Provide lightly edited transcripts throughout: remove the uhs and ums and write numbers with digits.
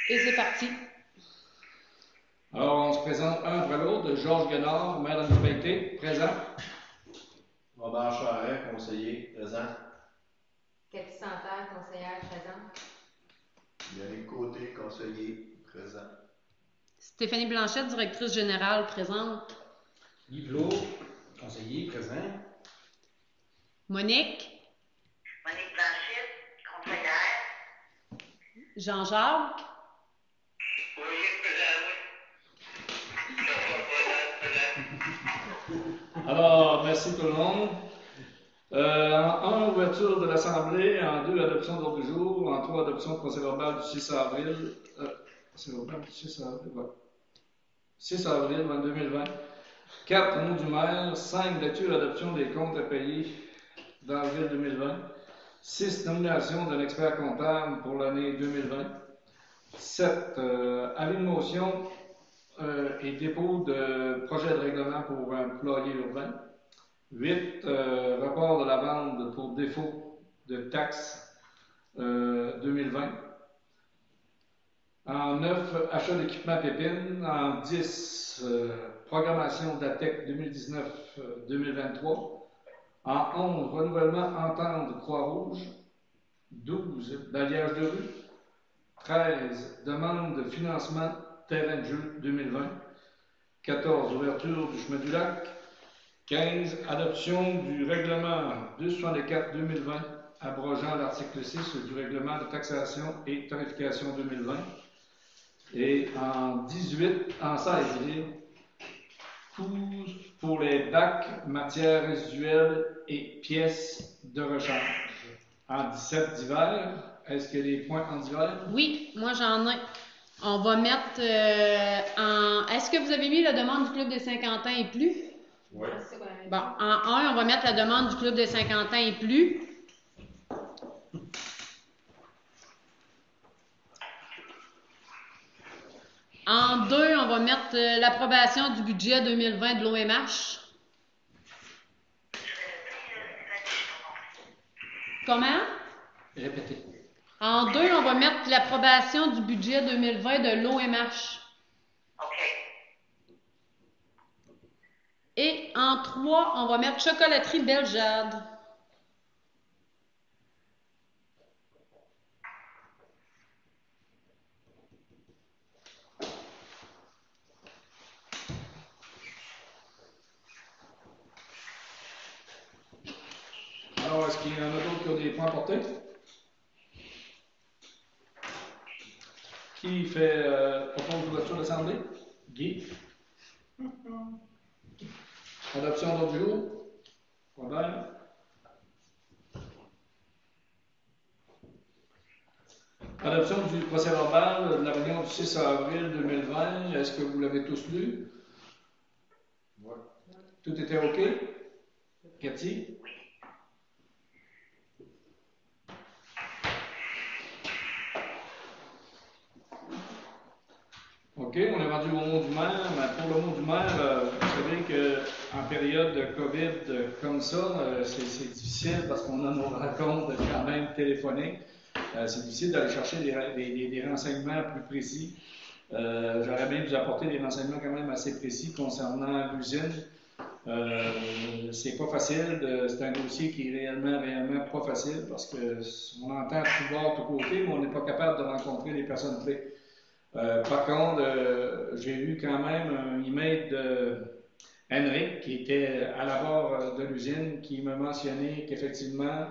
Et c'est parti. Alors, on se présente un après l'autre. Georges Guénard, maire de la municipalité, présent. Robert Charret, conseiller, présent. Cathy Santerre, conseillère, présente. Yannick Côté, conseiller, présent. Stéphanie Blanchette, directrice générale, présente. Guy Plot, conseiller, présent. Monique. Monique Blanchette, conseillère. Jean-Jacques. Oui, présent. Alors, merci tout le monde. En 1, ouverture de l'Assemblée. En 2, adoption de l'ordre du jour. En 3, adoption de procès-verbal du 6 avril. Procès-verbal du 6 avril, ouais. 6 avril 2020. 4, nom du maire. 5, lecture et adoption des comptes à payer d'avril 2020. 6, nomination d'un expert comptable pour l'année 2020. 7, avis de motion et dépôt de projet de règlement pour un poulailler urbain. 8, rapport de la vente pour défaut de taxes 2020. En 9, achat d'équipement Pépine. En 10, programmation d'ATEC 2019-2023. En 11, renouvellement entente Croix-Rouge. 12, balayage de rue. 13, demande de financement terrain de jeu 2020. 14, ouverture du chemin du lac. 15, adoption du règlement 264-2020, abrogeant l'article 6 du règlement de taxation et tarification 2020. Et en 18, en 16, coûts pour les bacs, matières résiduelles et pièces de rechange. En 17, divers. Est-ce qu'il y a des points en divers? Oui, moi j'en ai. On va mettre en... Est-ce que vous avez mis la demande du Club des 50 ans et plus? Oui. Bon, en 1, on va mettre la demande du Club des 50 ans et plus. En 2, on va mettre l'approbation du budget 2020 de l'OMH. Comment? Répétez. En 2, on va mettre l'approbation du budget 2020 de l'OMH. OK. Et en 3, on va mettre chocolaterie Beljade. Alors, est-ce qu'il y en a d'autres qui ont des points portés? Qui fait propose l'ouverture de l'Assemblée? Guy. Adoption de l'ordre du jour? Robert. Adoption du procès-verbal de la réunion du 6 avril 2020. Est-ce que vous l'avez tous lu? Oui. Tout était OK? Cathy? OK, on est rendu au mot du maire. Mais pour le mot du maire, vous savez qu'en période de COVID comme ça, c'est difficile parce qu'on a nos rencontres quand même téléphoniques. C'est difficile d'aller chercher des renseignements plus précis. J'aurais bien vous apporter des renseignements quand même assez précis concernant l'usine. C'est pas facile, c'est un dossier qui est réellement pas facile parce qu'on entend tout bord, tout côté, mais on n'est pas capable de rencontrer les personnes clés. Par contre, j'ai eu quand même un email de Henrik qui était à la barre de l'usine qui m'a mentionné qu'effectivement,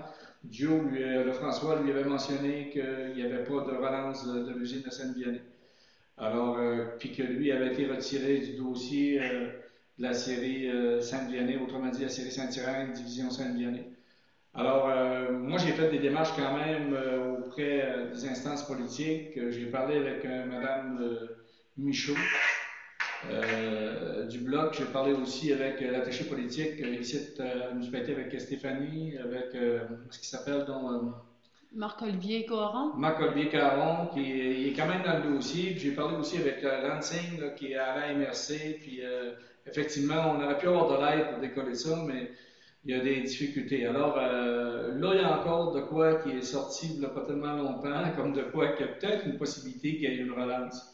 François lui avait mentionné qu'il n'y avait pas de relance de l'usine de Sainte-Vianney. Alors, puis que lui avait été retiré du dossier de la série Sainte-Vianney, autrement dit la série Saint-Irène, division Sainte-Vianney. Alors, moi, j'ai fait des démarches quand même auprès des instances politiques. J'ai parlé avec Mme Michaud du Bloc. J'ai parlé aussi avec l'attaché politique ici à la municipalité, avec Stéphanie, avec ce qui s'appelle Marc-Olivier Caron. Marc-Olivier Caron, qui est quand même dans le dossier. Puis j'ai parlé aussi avec Lansing, là, qui est à la MRC. Puis effectivement, on aurait pu avoir de l'aide pour décoller ça, mais il y a des difficultés. Alors, là, il y a encore de quoi qui est sorti il n'y a pas tellement longtemps, comme de quoi qu'il y a peut-être une possibilité qu'il y ait une relance.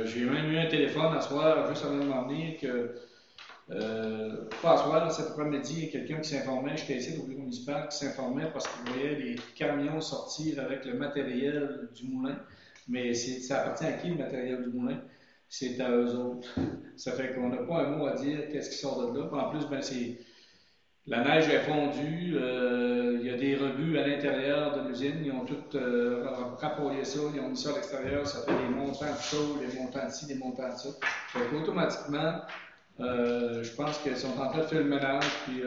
J'ai même eu un téléphone à soir, juste avant de m'en venir, que, pas à soir, cet après-midi, il y a quelqu'un qui s'informait, j'étais ici au bureau municipal, qui s'informait parce qu'il voyait les camions sortir avec le matériel du moulin. Mais ça appartient à qui le matériel du moulin? C'est à eux autres. Ça fait qu'on n'a pas un mot à dire qu'est-ce qui sort de là. En plus, ben, la neige est fondue, il y a des rebuts à l'intérieur de l'usine, ils ont tout rapproché ça, ils ont mis ça à l'extérieur, ça fait des montants de chaud, des montants de ci, des montants de ça. Fait qu'automatiquement, je pense qu'ils sont en train de faire le ménage, puis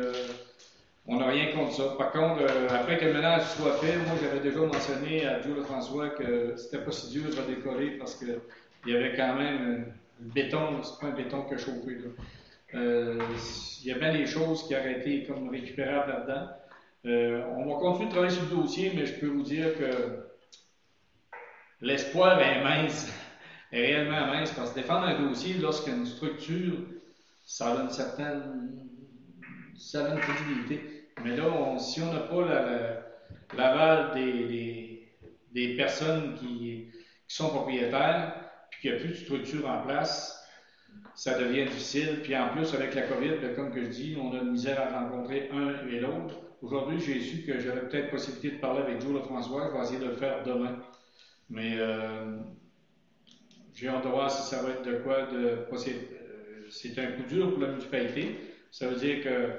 on n'a rien contre ça. Par contre, après que le ménage soit fait, moi j'avais déjà mentionné à Joe Lefrançois que c'était pas si dur à décoller parce qu'il y avait quand même le béton, c'est pas un béton que chauffé là. Il y a bien des choses qui auraient été comme récupérables là-dedans. On va continuer de travailler sur le dossier, mais je peux vous dire que l'espoir est mince, est réellement mince, parce que défendre un dossier lorsqu'une structure, ça a une certaine crédibilité. Mais là, si on n'a pas l'aval des personnes qui sont propriétaires, puis qu'il n'y a plus de structure en place, ça devient difficile. Puis en plus, avec la COVID, comme que je dis, on a une misère à rencontrer un et l'autre. Aujourd'hui, j'ai su que j'avais peut-être possibilité de parler avec Joe Lefrançois. Je vais essayer de le faire demain. Mais j'ai hâte de voir si ça va être de quoi de possible. C'est un coup dur pour la municipalité. Ça veut dire que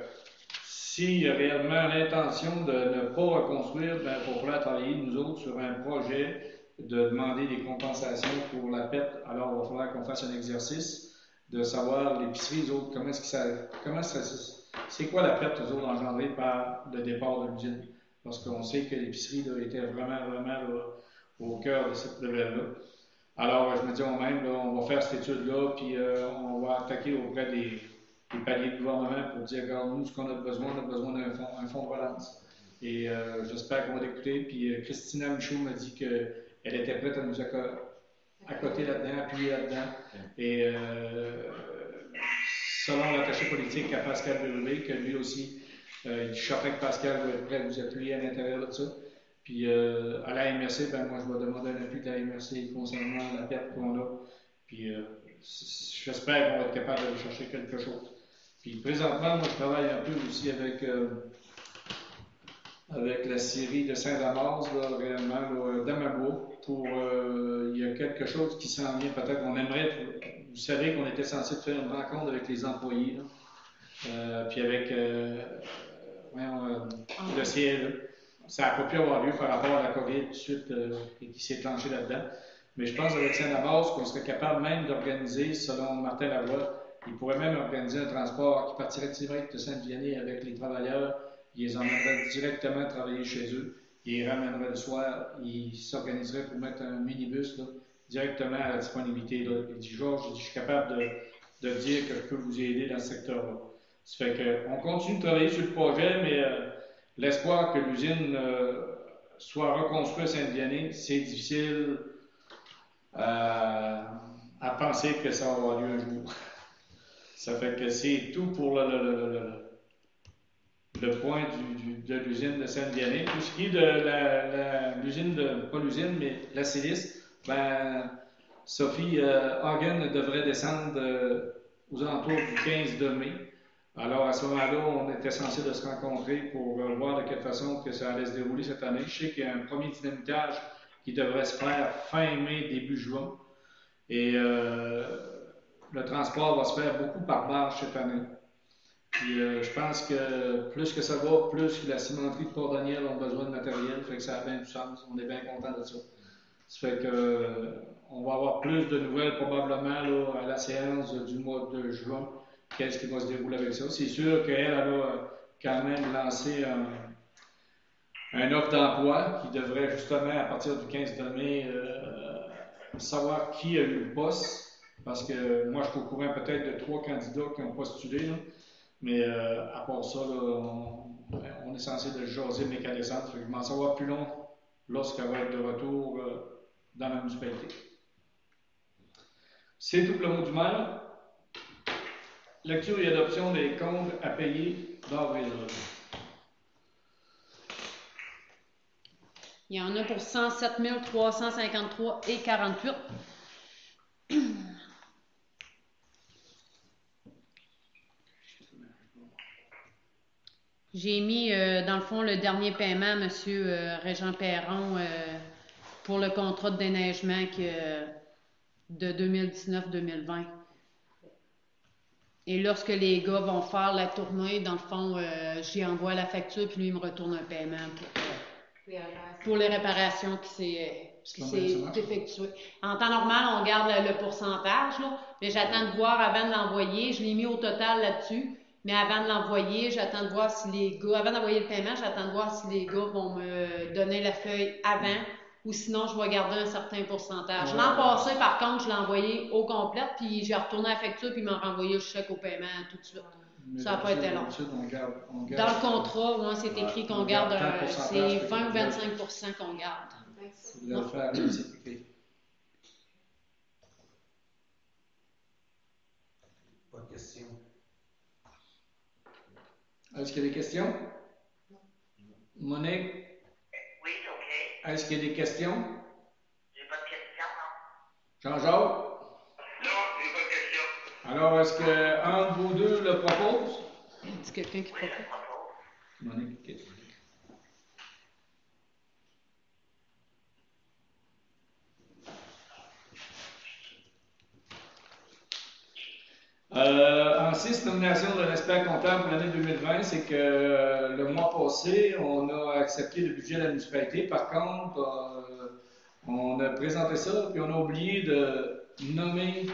s'il y a réellement l'intention de ne pas reconstruire, il va falloir travailler, nous autres, sur un projet de demander des compensations pour la perte. Alors, il va falloir qu'on fasse un exercice de savoir l'épicerie, les autres, c'est quoi la perte, aux autres, engendrée par le départ de l'usine. Parce qu'on sait que l'épicerie là, était vraiment là, au cœur de cette nouvelle-là. Alors, je me dis, on va faire cette étude-là, puis on va attaquer auprès des paliers de gouvernement pour dire, regarde, nous, ce qu'on a besoin d'un fonds de relance. Et j'espère qu'on va l'écouter. Puis Christina Michaud m'a dit qu'elle était prête à nous accoter là-dedans, appuyer là-dedans. Et selon l'attaché politique à Pascal Berubé, que lui aussi, je suis certain que Pascal va être prêt à vous appuyer à l'intérieur de ça. Puis à la MRC, moi je vais demander un appui de la MRC concernant la perte qu'on a. Puis j'espère qu'on va être capable de chercher quelque chose. Puis présentement, moi je travaille un peu aussi avec la scierie de Saint-Damas, réellement, d'Amabois, pour il y a quelque chose qui s'en vient, peut-être on aimerait, vous savez qu'on était censé faire une rencontre avec les employés, puis avec le ciel, ça n'a pas pu avoir lieu par rapport à la COVID tout de suite qui s'est clenché là-dedans. Mais je pense avec Saint-Damas qu'on serait capable même d'organiser, selon Martin Lavoie, il pourrait même organiser un transport qui partirait direct de Sainte-Vianney avec les travailleurs. Ils les emmèneraient directement travailler chez eux. Ils les ramèneraient le soir. Ils s'organiseraient pour mettre un minibus là, directement à la disponibilité. Là. Il dit, Georges, je suis capable de dire que je peux vous aider dans ce secteur-là. Ça fait qu'on continue de travailler sur le projet, mais l'espoir que l'usine soit reconstruite à Sainte-Vianney, c'est difficile à penser que ça va avoir lieu un jour. Ça fait que c'est tout pour le point de l'usine de Sainte-Vianney. Tout ce qui est de l'usine pas l'usine, mais la Silice, Sophie Hagen devrait descendre aux alentours du 15 de mai. Alors à ce moment-là, on était censé de se rencontrer pour voir de quelle façon que ça allait se dérouler cette année. Je sais qu'il y a un premier dynamitage qui devrait se faire fin mai, début juin. Et le transport va se faire beaucoup par barge cette année. Puis je pense que plus que ça va, plus la cimenterie de Port-Daniel ont besoin de matériel, fait que ça a bien du sens. On est bien content de ça. Ça fait que on va avoir plus de nouvelles probablement là, à la séance du mois de juin. Qu'est-ce qui va se dérouler avec ça? C'est sûr qu'elle a quand même lancé un offre d'emploi qui devrait justement, à partir du 15 de mai, savoir qui a eu le poste. Parce que moi, je suis au courant peut-être de 3 candidats qui ont postulé. Là. Mais à part ça, là, on est censé de jaser mécanisante. Je vais m'en savoir plus long lorsqu'elle va être de retour dans la municipalité. C'est tout le mot du maire. Lecture et adoption des comptes à payer d'avril. Il y en a pour 107 353 et 48. J'ai mis, dans le fond, le dernier paiement à M. Régent Perron pour le contrat de déneigement de 2019-2020. Et lorsque les gars vont faire la tournée, dans le fond, j'y envoie la facture, puis lui, il me retourne un paiement pour les réparations qui s'est effectué. En temps normal, on garde le pourcentage, là, mais j'attends de voir avant de l'envoyer. Je l'ai mis au total là-dessus. Mais avant de l'envoyer, j'attends de voir si les gars, avant d'envoyer le paiement, j'attends de voir si les gars vont me donner la feuille avant ou sinon je vais garder un certain pourcentage. L'an passé, par contre, je l'ai envoyé au complet, puis j'ai retourné la facture, puis il m'a renvoyé le chèque au paiement tout de suite. Mais ça n'a pas été long. On garde, dans le contrat, moi, c'est écrit qu'on garde, c'est 20 ou 25 qu'on garde. Il faudrait le faire, là, c'est écrit. Pas de question. Est-ce qu'il y a des questions? Monique? Oui, c'est OK. Est-ce qu'il y a des questions? J'ai pas de questions, non? Jean-Jacques? Non, j'ai pas de questions. Alors, est-ce qu'un de vous deux le propose? Est-ce quelqu'un qui Oui, je propose? propose. Monique, ok. En 6 nominations de l'expert comptable pour l'année 2020, c'est que le mois passé, on a accepté le budget de la municipalité. Par contre, on a présenté ça, puis on a oublié de nommer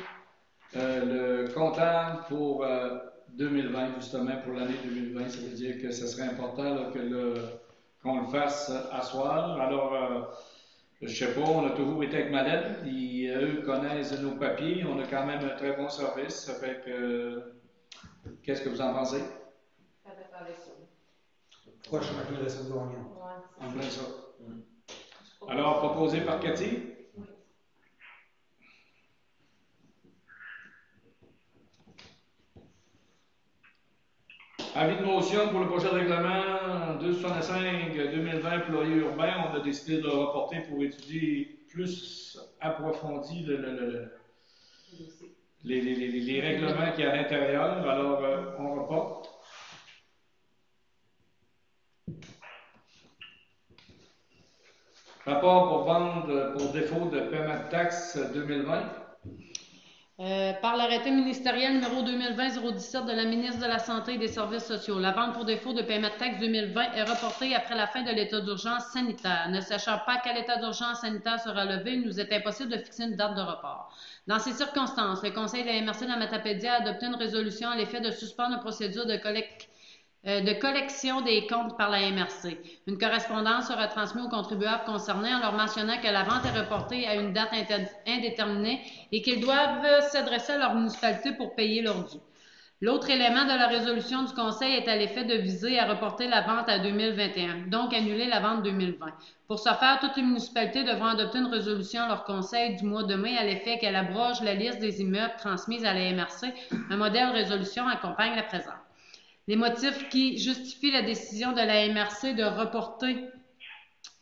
le comptable pour 2020, justement, pour l'année 2020. Ça veut dire que ce serait important là, qu'on le fasse à soir. Alors, je sais pas, on a toujours été avec Madeleine, puis eux connaissent nos papiers, on a quand même un très bon service, ça fait que, qu'est-ce que vous en pensez? Ça peut faire les ça. Pourquoi je suis marqué la seule gagnante? En plein ça. Alors, proposé par Cathy? Avis de motion pour le projet de règlement 265-2020 employés urbains. On a décidé de le reporter pour étudier plus approfondi les règlements qu'il y a à l'intérieur. Alors, on reporte. Rapport pour vendre pour défaut de paiement de taxes 2020. Par l'arrêté ministériel numéro 2020-017 de la ministre de la Santé et des Services sociaux, la vente pour défaut de paiement de taxes 2020 est reportée après la fin de l'état d'urgence sanitaire. Ne sachant pas quel état d'urgence sanitaire sera levé, il nous est impossible de fixer une date de report. Dans ces circonstances, le Conseil de la MRC de la Matapédia a adopté une résolution à l'effet de suspendre la procédure de collection des comptes par la MRC. Une correspondance sera transmise aux contribuables concernés en leur mentionnant que la vente est reportée à une date indéterminée et qu'ils doivent s'adresser à leur municipalité pour payer leur dû. L'autre élément de la résolution du Conseil est à l'effet de viser à reporter la vente à 2021, donc annuler la vente 2020. Pour ce faire, toutes les municipalités devront adopter une résolution à leur Conseil du mois de mai à l'effet qu'elle abroge la liste des immeubles transmise à la MRC. Un modèle résolution accompagne la présente. Les motifs qui justifient la décision de la MRC de reporter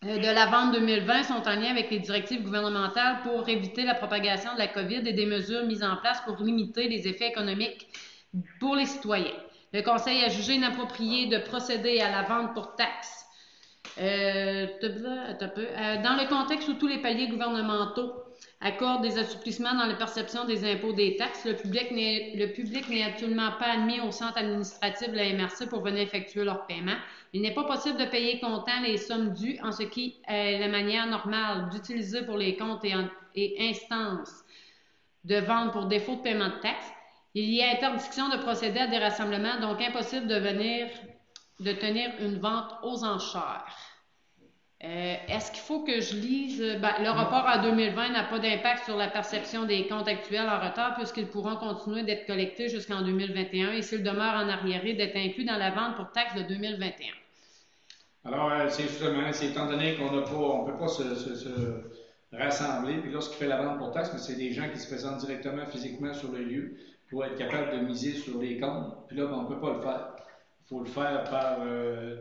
de la vente 2020 sont en lien avec les directives gouvernementales pour éviter la propagation de la COVID et des mesures mises en place pour limiter les effets économiques pour les citoyens. Le Conseil a jugé inapproprié de procéder à la vente pour taxes. Dans le contexte où tous les paliers gouvernementaux accorde des assouplissements dans la perception des impôts des taxes, le public n'est actuellement pas admis au centre administratif de la MRC pour venir effectuer leur paiement. Il n'est pas possible de payer comptant les sommes dues, en ce qui est la manière normale d'utiliser pour les comptes et instances de vente pour défaut de paiement de taxes. Il y a interdiction de procéder à des rassemblements, donc impossible de tenir une vente aux enchères. Est-ce qu'il faut que je lise? Le report à 2020 n'a pas d'impact sur la perception des comptes actuels en retard puisqu'ils pourront continuer d'être collectés jusqu'en 2021 et s'ils demeurent en arriéré d'être inclus dans la vente pour taxes de 2021. Alors, c'est justement, c'est étant donné qu'on ne peut pas se rassembler, puis lorsqu'il fait la vente pour taxes, mais c'est des gens qui se présentent directement, physiquement sur le lieu pour être capable de miser sur les comptes, puis là, on ne peut pas le faire. faut le faire par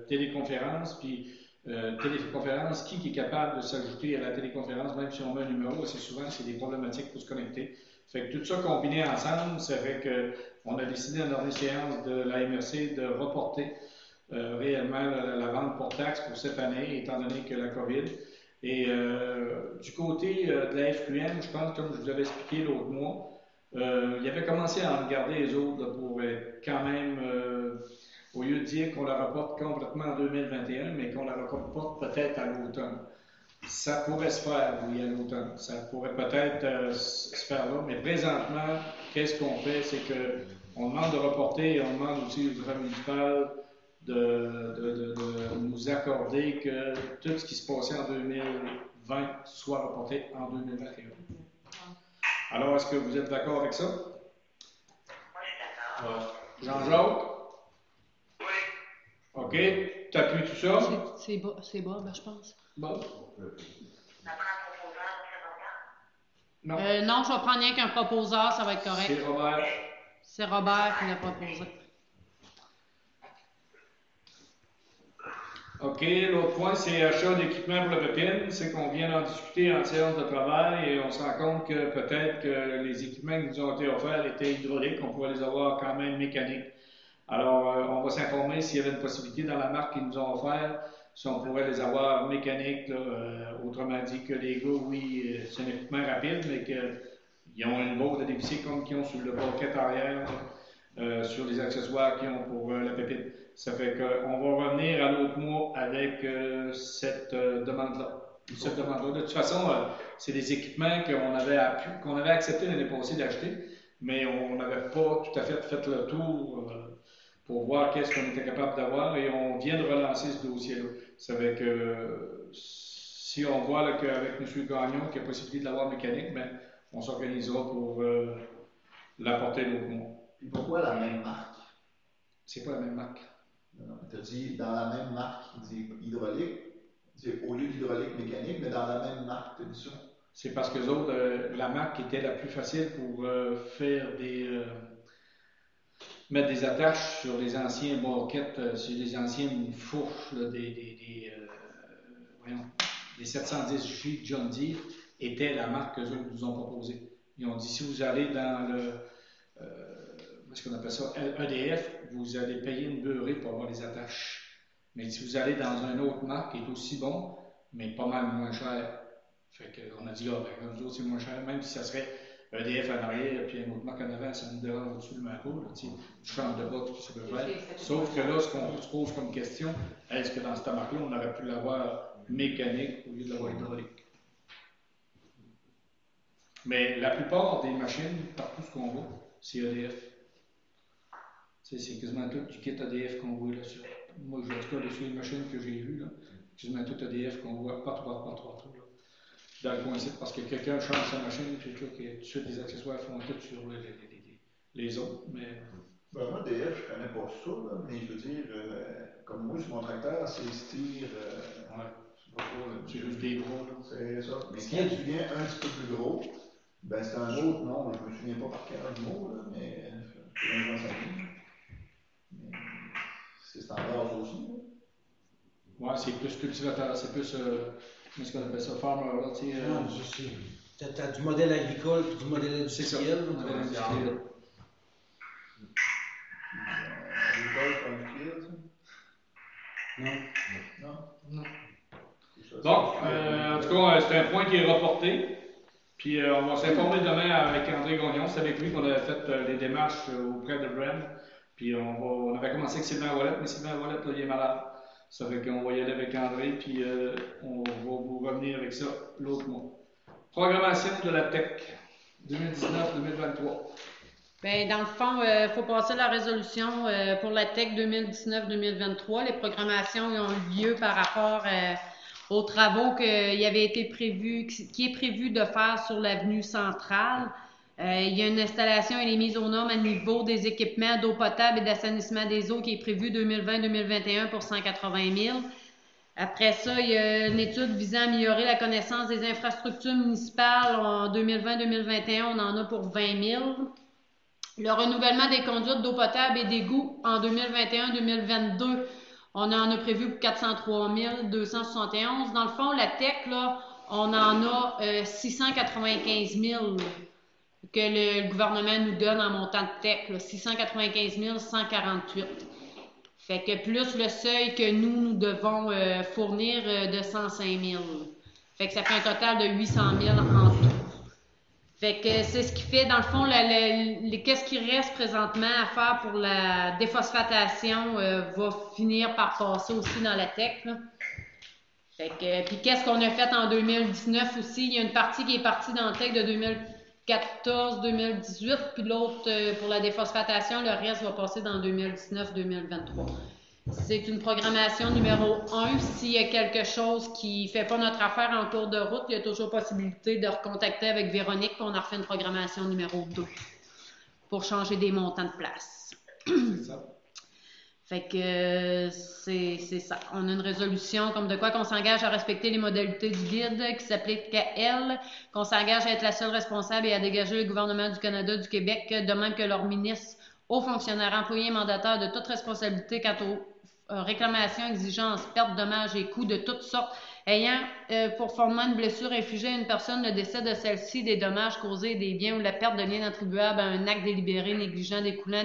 téléconférence, puis téléconférence, qui est capable de s'ajouter à la téléconférence, même si on met un numéro, assez souvent, c'est des problématiques pour se connecter. Fait que tout ça combiné ensemble, ça fait qu'on a décidé en dernière séance de la MRC de reporter réellement la vente pour taxe pour cette année, étant donné que la COVID. Et du côté de la FQM, je pense, comme je vous avais expliqué l'autre mois, il avait commencé à en regarder les autres là, pour être quand même, au lieu de dire qu'on la reporte complètement en 2021, mais qu'on la reporte peut-être à l'automne. Ça pourrait se faire, oui, à l'automne. Ça pourrait peut-être se faire là, mais présentement, qu'est-ce qu'on fait? C'est qu'on demande de reporter et on demande aussi au gouvernement municipal de nous accorder que tout ce qui se passait en 2020 soit reporté en 2021. Alors, est-ce que vous êtes d'accord avec ça? Moi, je suis d'accord. Jean-Jacques? Oui. OK. Tu appuies tout ça? C'est Bob, je pense. Bon. Ça prend un proposant dans ce moment? Non. Non, je vais prendre rien qu'un proposeur, ça va être correct. C'est Robert. C'est Robert qui l'a proposé. OK, l'autre point, c'est achat d'équipement pour la pépine. C'est qu'on vient d'en discuter en séance de travail et on se rend compte que peut-être que les équipements qui nous ont été offerts étaient hydrauliques, on pourrait les avoir quand même mécaniques. Alors, on va s'informer s'il y avait une possibilité dans la marque qu'ils nous ont offert, si on pourrait les avoir mécaniques, là, autrement dit que les gars, oui, c'est un équipement rapide, mais qu'ils ont une boîte de dévisser comme qu'ils ont sur le banquette arrière, sur les accessoires qu'ils ont pour la pépine. Ça fait qu'on va revenir à l'autre mois avec cette demande-là. Cette demande-là. De toute façon, c'est des équipements qu'on avait accepté l'année passée d'acheter, mais on n'avait pas tout à fait le tour pour voir qu'est-ce qu'on était capable d'avoir et on vient de relancer ce dossier-là. Ça fait que si on voit qu'avec M. Gagnon qu'il y a possibilité de l'avoir mécanique, ben, on s'organisera pour l'apporter l'autre mois. Puis pourquoi la même marque? C'est pas la même marque. Non, tu as dit dans la même marque, dit hydraulique, au lieu d'hydraulique mécanique, mais dans la même marque, tu as dit ça. C'est parce que autres, la marque était la plus facile pour faire mettre des attaches sur les anciens banquettes, sur les anciennes fourches, là, des 710J John Deere, était la marque qu'eux autres nous ont proposée. Ils ont dit, si vous allez dans le ce qu'on appelle ça, EDF, vous allez payer une beurrée pour avoir les attaches. Mais si vous allez dans une autre marque qui est aussi bon, mais pas mal moins cher, fait qu'on a dit, nous autres, c'est moins cher, même si ça serait EDF en arrière, puis une autre marque en avant, ça nous dérange au-dessus du macro, du champ de bas, tout ce que ça peut faire. Sauf que là, ce qu'on se pose comme question, est-ce que dans cette marque-là, on aurait pu l'avoir mécanique au lieu de l'avoir hydraulique? Mais la plupart des machines, partout ce qu'on voit, c'est EDF. C'est quasiment tout du kit EDF qu'on voit là sur. Moi, en tout cas, sur les machines que j'ai vues, là, quasiment tout EDF qu'on voit partout, là, dans le coin ici, parce que quelqu'un change sa machine, puis tout de suite les accessoires font tout sur les autres. Mais... Ben, moi, EDF, je connais pas ça, là, mais je veux dire, comme moi, sur mon tracteur, c'est Styr. C'est juste des gros. C'est ça. Mais quand tu viens un petit peu plus gros, ben c'est un autre nom, je me souviens pas par quel mot, là, mais c'est standard aussi. Ouais, c'est plus cultivateur, c'est plus, comment est-ce qu'on appelle ça, farmer, là, tu sais. Non, je sais. T'as du modèle agricole et du modèle industriel. C'est ça, modèle industriel. Agricole, industriel, ça? Non. Non. Bon, en tout cas, c'est un point qui est reporté. Puis on va s'informer demain avec André Gagnon. C'est avec lui qu'on avait fait les démarches auprès de Brem. Puis on avait commencé avec Sylvain Ouellette, mais Sylvain Ouellette, là, il est malade. Ça fait qu'on va y aller avec André, puis on va vous revenir avec ça l'autre mois. Programmation de la TEC 2019-2023. Bien, dans le fond, il faut passer la résolution pour la TEC 2019-2023. Les programmations ont eu lieu par rapport aux travaux qui avaient été prévus, qui est prévu de faire sur l'avenue centrale. Il y a une installation et les mises aux normes à niveau des équipements d'eau potable et d'assainissement des eaux qui est prévue 2020-2021 pour 180 000. Après ça, il y a une étude visant à améliorer la connaissance des infrastructures municipales en 2020-2021. On en a pour 20 000. Le renouvellement des conduites d'eau potable et d'égouts en 2021-2022, on en a prévu pour 403 271. Dans le fond, la TEC, là, on en a 695 000 que le gouvernement nous donne en montant de TEC, là, 695 148. Fait que plus le seuil que nous devons fournir de 105 000. Fait que ça fait un total de 800 000 en tout. Fait que c'est ce qui fait, dans le fond, qu'est-ce qui reste présentement à faire pour la déphosphatation va finir par passer aussi dans la TEC, là. Fait que, puis qu'est-ce qu'on a fait en 2019 aussi? Il y a une partie qui est partie dans la TEC de 2014-2018, puis l'autre pour la déphosphatation, le reste va passer dans 2019-2023. C'est une programmation numéro 1. S'il y a quelque chose qui ne fait pas notre affaire en cours de route, il y a toujours possibilité de recontacter avec Véronique, puis on a refait une programmation numéro 2 pour changer des montants de place. C'est ça. Fait que c'est ça. On a une résolution comme de quoi qu'on s'engage à respecter les modalités du guide qui s'applique à elle, qu'on s'engage à être la seule responsable et à dégager le gouvernement du Canada, du Québec, de même que leurs ministres, aux fonctionnaires, employés et mandataires de toute responsabilité quant aux réclamations, exigences, pertes, dommages et coûts de toutes sortes ayant pour fondement une blessure infligée à une personne, le décès de celle-ci, des dommages causés, des biens ou la perte de biens attribuables à un acte délibéré négligent découlant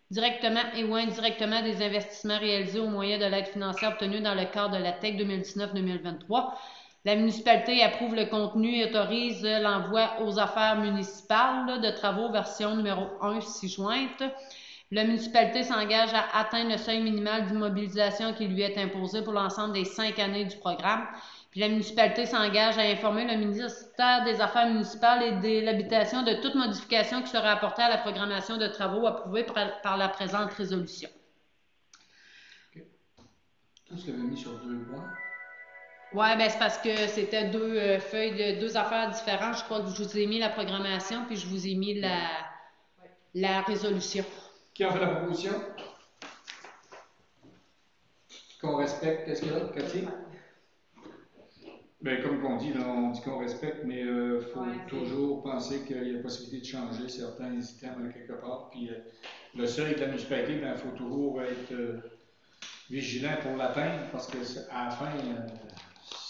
directement et ou indirectement des investissements réalisés au moyen de l'aide financière obtenue dans le cadre de la TEC 2019-2023. La municipalité approuve le contenu et autorise l'envoi aux affaires municipales de travaux version numéro 1 ci-jointe. La municipalité s'engage à atteindre le seuil minimal d'immobilisation qui lui est imposé pour l'ensemble des 5 années du programme. Puis la municipalité s'engage à informer le ministère des Affaires municipales et de l'Habitation de toute modification qui sera apportée à la programmation de travaux approuvée par la présente résolution. OK. Tout ce que vous avez mis sur 2 points. Oui, ben c'est parce que c'était 2 feuilles de 2 affaires différentes. Je crois que je vous ai mis la programmation, puis je vous ai mis la résolution. Qui a fait la proposition? Qu'on respecte, qu'est-ce qu'il y a, Cathy? Bien, comme on dit, là, on dit qu'on respecte, mais il faut toujours penser qu'il y a possibilité de changer certains items quelque part. Puis le seuil de la municipalité, il faut toujours être vigilant pour l'atteindre, parce qu'à la fin,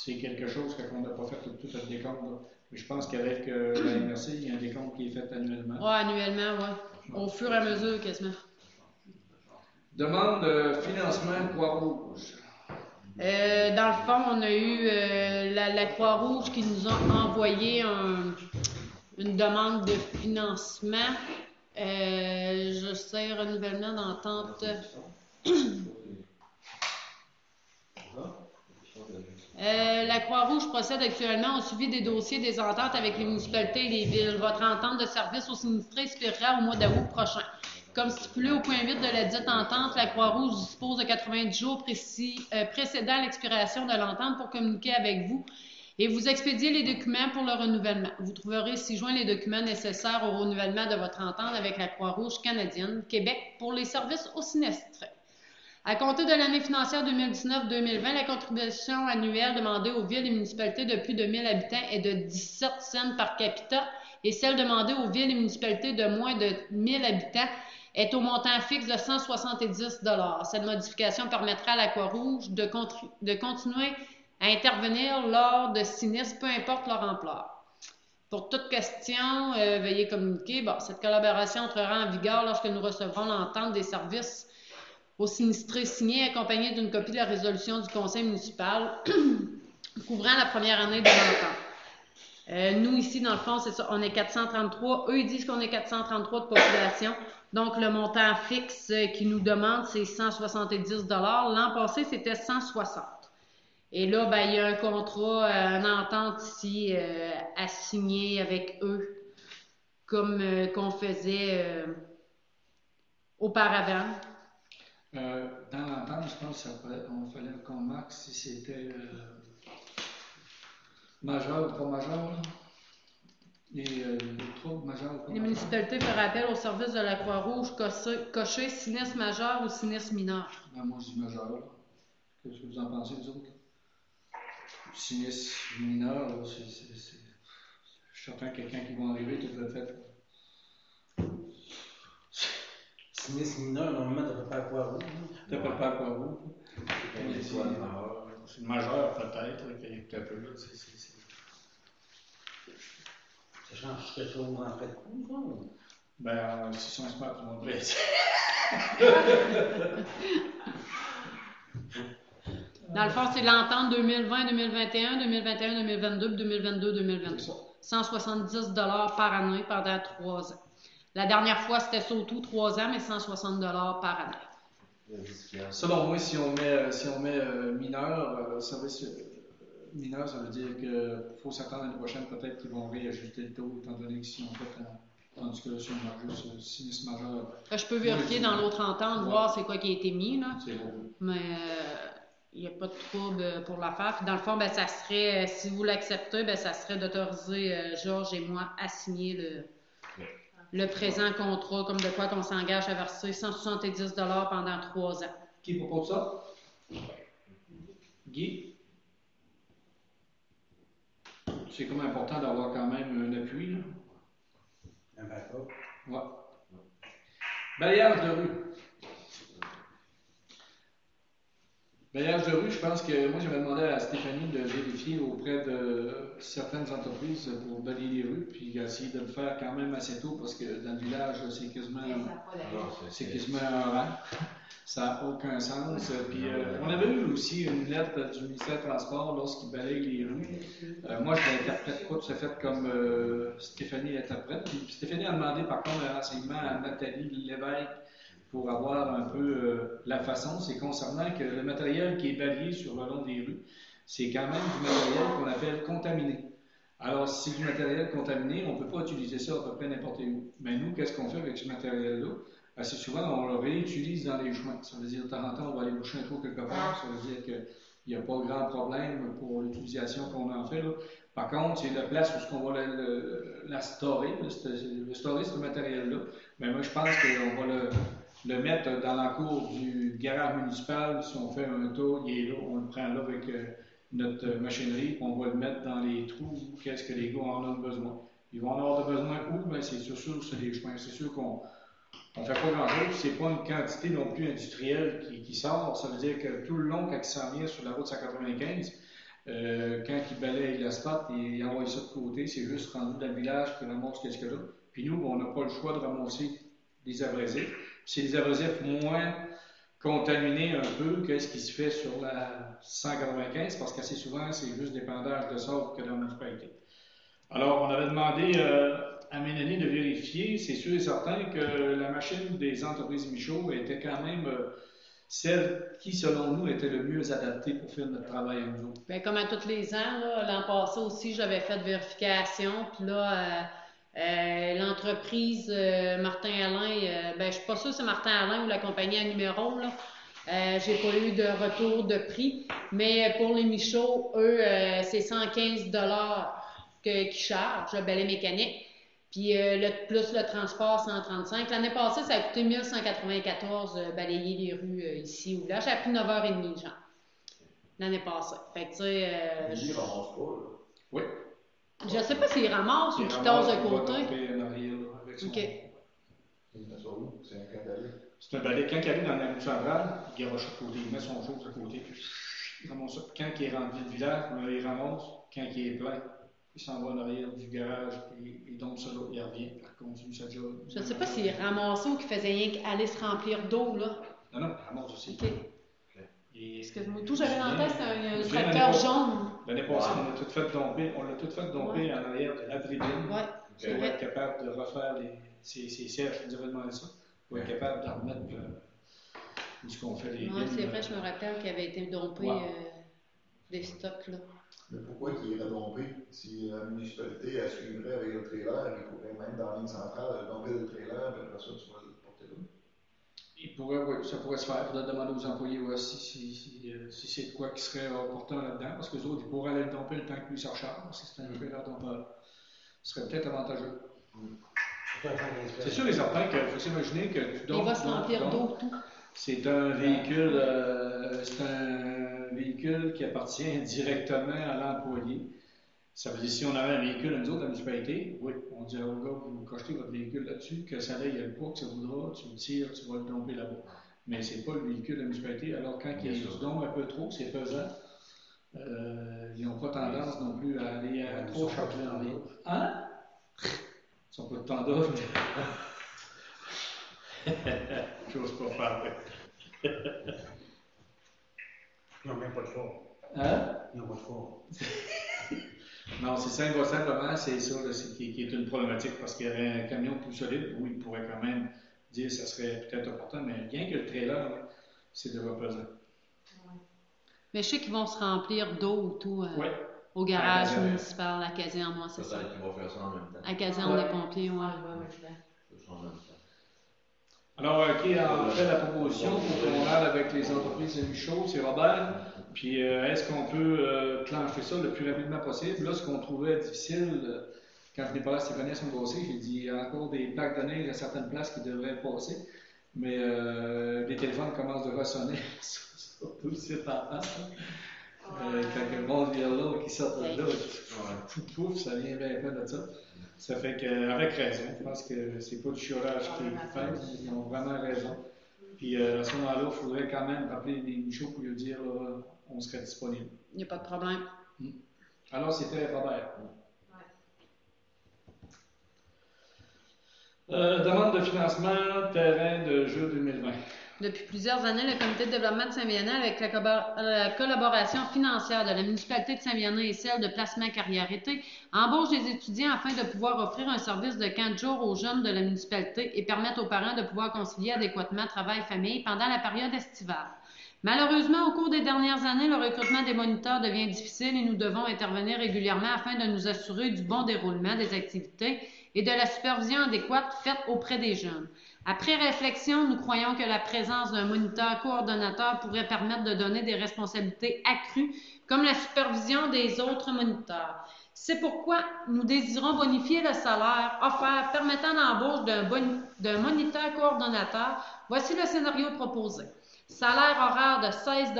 c'est quelque chose qu'on n'a pas fait tout le décompte. Là. Mais je pense qu'avec la MRC, il y a un décompte qui est fait annuellement. Oui, annuellement, oui. Au fur et à mesure, quasiment. Demande de financement Croix-Rouge. Dans le fond, on a eu la Croix-Rouge qui nous a envoyé une demande de financement. Je sais, renouvellement d'entente. La Croix-Rouge procède actuellement au suivi des dossiers des ententes avec les municipalités et les villes. Votre entente de service aux sinistrés expirera au mois d'août prochain. Comme stipulé au point 8 de la dite entente, la Croix-Rouge dispose de 90 jours précédant l'expiration de l'entente pour communiquer avec vous et vous expédier les documents pour le renouvellement. Vous trouverez ci-joint les documents nécessaires au renouvellement de votre entente avec la Croix-Rouge canadienne, Québec, pour les services aux sinistrés. À compter de l'année financière 2019-2020, la contribution annuelle demandée aux villes et municipalités de plus de 1000 habitants est de 17 cents par capita et celle demandée aux villes et municipalités de moins de 1000 habitants est au montant fixe de 170 $. Cette modification permettra à la Croix-Rouge de continuer à intervenir lors de sinistres, peu importe leur ampleur. Pour toute question, veuillez communiquer. Bon, cette collaboration entrera en vigueur lorsque nous recevrons l'entente des services aux sinistrés signés, accompagnée d'une copie de la résolution du conseil municipal couvrant la première année de l'entente. Nous, ici, dans le fond, c'est ça, on est 433. Eux, ils disent qu'on est 433 de population. Donc, le montant fixe qu'ils nous demandent, c'est 170 $. L'an passé, c'était 160. Et là, ben, il y a un contrat, une entente ici à signer avec eux, comme qu'on faisait auparavant. Dans l'entente, je pense qu'il fallait qu'on marque si c'était majeur ou pas majeur. Les troubles majeurs ou pas majeurs. Les municipalités feraient appel au service de la Croix-Rouge, cocher sinistre majeur ou sinistre mineur. Ben, moi, je dis majeur. Qu'est-ce que vous en pensez, vous autres? Sinistre mineur, je suis certain que quelqu'un qui va arriver, tout le fait. sinistre mineur, normalement, tu peux faire quoi vous? T'appelles pas à quoi vous? C'est C'est une majeure, peut-être, qui est un peu là. Ça change quelque chose en fait de coup, ça? Ben, si sont smart, ils vont le dire. Dans le fond, c'est l'entente 2020-2021, 2021-2022, 2022-2023. 170 par année pendant 3 ans. La dernière fois, c'était surtout 3 ans, mais 160 par année. Selon moi, si on met mineur, service mineur, ça veut dire qu'il faut s'attendre l'année prochaine, peut-être qu'ils vont réajuster le taux, étant donné que si on fait tandis que là, si on a juste sinistre majeur. Je peux vérifier dans l'autre entente, voir c'est quoi qui a été mis, là. C'est bon. Mais il n'y a pas de trouble pour l'affaire. Puis dans le fond, ben, ça serait, si vous l'acceptez, ben, ça serait d'autoriser Georges et moi à signer le présent contrat, comme de quoi qu'on s'engage à verser 170 pendant 3 ans. Qui propose ça? Guy? C'est comme important d'avoir quand même un appui, là. Un backup. Ouais. Balayage de rue. Balayage de rue, je pense que moi j'avais demandé à Stéphanie de vérifier auprès de certaines entreprises pour balayer les rues, puis essayer de le faire quand même assez tôt parce que dans le village, c'est quasiment un rang. Ça n'a aucun sens. Puis on avait eu aussi une lettre du ministère des Transports lorsqu'il balaye les rues. Moi, je l'interprète pas tout à fait comme Stéphanie l'interprète. Puis Stéphanie a demandé par contre un renseignement à Nathalie Lévesque pour avoir un peu la façon. C'est concernant que le matériel qui est balayé sur le long des rues, c'est quand même du matériel qu'on appelle contaminé. Alors, si c'est du matériel contaminé, on ne peut pas utiliser ça à peu près n'importe où. Mais nous, qu'est-ce qu'on fait avec ce matériel-là? Assez souvent, on le réutilise dans les chemins. Ça veut dire, de temps en temps, on va aller boucher un trou quelque part. Ça veut dire qu'il n'y a pas grand problème pour l'utilisation qu'on en fait, là. Par contre, c'est la place où on va la storer. Le storer, ce matériel-là. Mais moi, je pense qu'on va le mettre dans la cour du garage municipal. Si on fait un tour, il est là, on le prend là avec notre machinerie, puis on va le mettre dans les trous. Qu'est-ce que les gars en ont besoin? Ils vont en avoir besoin où? Bien, c'est sûr, c'est les chemins. C'est sûr qu'on ne fait pas grand-chose, c'est pas une quantité non plus industrielle qui sort. Ça veut dire que tout le long, quand il s'en vient sur la route 195, quand il balaye l'asphalte et il envoie ça de côté, c'est juste rendu dans le village qu'il ramasse qu'est-ce que là. Puis nous, on n'a pas le choix de ramasser des abrasifs. C'est des abrasifs moins contaminés un peu que ce qui se fait sur la 195, parce qu'assez souvent, c'est juste d'épandage de sable que dans la municipalité. Alors, on avait demandé à Mélanie de vérifier, c'est sûr et certain que la machine des entreprises Michaud était quand même celle qui, selon nous, était le mieux adaptée pour faire notre travail à nous. Bien, comme à tous les ans, l'an passé aussi, j'avais fait de vérification. Puis là, l'entreprise Martin Alain, ben, je ne suis pas sûre que c'est Martin Alain ou la compagnie à numéro, là. J'ai pas eu de retour de prix. Mais pour les Michaud, eux, c'est 115 qu'ils chargent, le balai mécanique. Puis plus le transport, 135. L'année passée, ça a coûté 1194 balayer les rues ici ou là. J'ai pris 9h30, genre, l'année passée. Fait que, tu sais... Ils ramassent pas, là. Oui. Je sais pas s'ils ramassent ou qu'ils tassent de côté. OK. Il met ça où? C'est un cadavre. C'est un balai. Quand il arrive dans la route centrale, il garoche à côté. Il met son chose à côté. Puis il ramasse ça. Quand il est rendu le village, il ramasse. Quand il est plein, il s'en va en arrière du garage et donc ça là, il revient, il continue sa job. Je ne sais pas s'il ramassait ou qu'il faisait rien qu'aller se remplir d'eau, là. Non, il ramasse aussi. OK. Excuse-moi, tout j'avais en tête, c'est un tracteur jaune. L'année passée, on l'a tout fait domper en arrière de la tribune. Oui, c'est pour vrai. être capable de refaire ces sièges, je nous avais demandé ça, pour être capable de remettre où ce qu'on fait les Oui, c'est vrai, je me rappelle qu'il avait été dompé des stocks, là. Mais pourquoi qu'il irait domper? Si la municipalité elle suivrait avec le trailer, il pourrait même dans la ligne centrale domper le trailer, puis après ça, tu vas le porter là. Oui, ça pourrait se faire. Il faudrait demander aux employés si c'est de quoi qui serait opportun là-dedans, parce que les autres, ils pourraient aller le domper le temps que lui se recharge, parce que c'est un trailer dompeur. Ce serait peut-être avantageux. C'est sûr et certain qu'il faut s'imaginer que tu dompes. Il va se remplir d'eau, tout. C'est un véhicule qui appartient directement à l'employé. Ça veut dire, si on avait un véhicule, nous autres, la municipalité, oui, on dit au gars, vous cochetez votre véhicule là-dessus, que ça aille, il y a le poids que ça voudra, tu le tires, tu vas le domper là-bas. Mais c'est pas le véhicule de la municipalité. Alors, quand il y a du don un peu trop, c'est pesant. Ils n'ont pas tendance non plus à aller à trop charger dans les. Hein? Ils sont pas de tendance. J'ose pas faire. Ils n'ont même pas de fort. Hein? Ils n'ont pas de fort. Non, c'est simplement, c'est ça là, qui est une problématique parce qu'il y aurait un camion plus solide, oui, il pourrait quand même dire que ça serait peut-être important, mais rien que le trailer, là, c'est déjà pesant. Mais je sais qu'ils vont se remplir d'eau et tout Oui. au garage municipal, la caserne, moi, c'est ça. Peut-être qu'ils vont faire ça en même temps. La caserne des pompiers, ouais. C'est ça en même temps. Alors, qui a fait la proposition pour qu'on aille avec les entreprises de Michaud, c'est Robert. Puis, est-ce qu'on peut clencher ça le plus rapidement possible? Là, ce qu'on trouvait difficile, quand je n'ai parlé à Stéphanie à son dossier, j'ai dit il y a encore des plaques de neige à certaines places qui devraient passer. Mais les téléphones commencent de ressonner, surtout le site en face. Quand le monde vient là, qui sort de là, pouf, ça vient bien plein de ça. Ça fait qu'avec raison, je pense que c'est pas du chiolage qui fait, ils ont vraiment raison. Puis à ce moment-là, il faudrait quand même rappeler les Michaud pour lui dire là, on serait disponible. Il n'y a pas de problème. Alors, c'était Robert. Demande de financement terrain de jeu 2020. Depuis plusieurs années, le Comité de développement de Saint-Vianney, avec la collaboration financière de la municipalité de Saint-Vianney et celle de Placement Carrière-Été, embauche des étudiants afin de pouvoir offrir un service de camp de jour aux jeunes de la municipalité et permettre aux parents de pouvoir concilier adéquatement travail-famille pendant la période estivale. Malheureusement, au cours des dernières années, le recrutement des moniteurs devient difficile et nous devons intervenir régulièrement afin de nous assurer du bon déroulement des activités et de la supervision adéquate faite auprès des jeunes. Après réflexion, nous croyons que la présence d'un moniteur coordonnateur pourrait permettre de donner des responsabilités accrues, comme la supervision des autres moniteurs. C'est pourquoi nous désirons bonifier le salaire offert permettant l'embauche d'un moniteur coordonnateur. Voici le scénario proposé. Salaire horaire de 16 de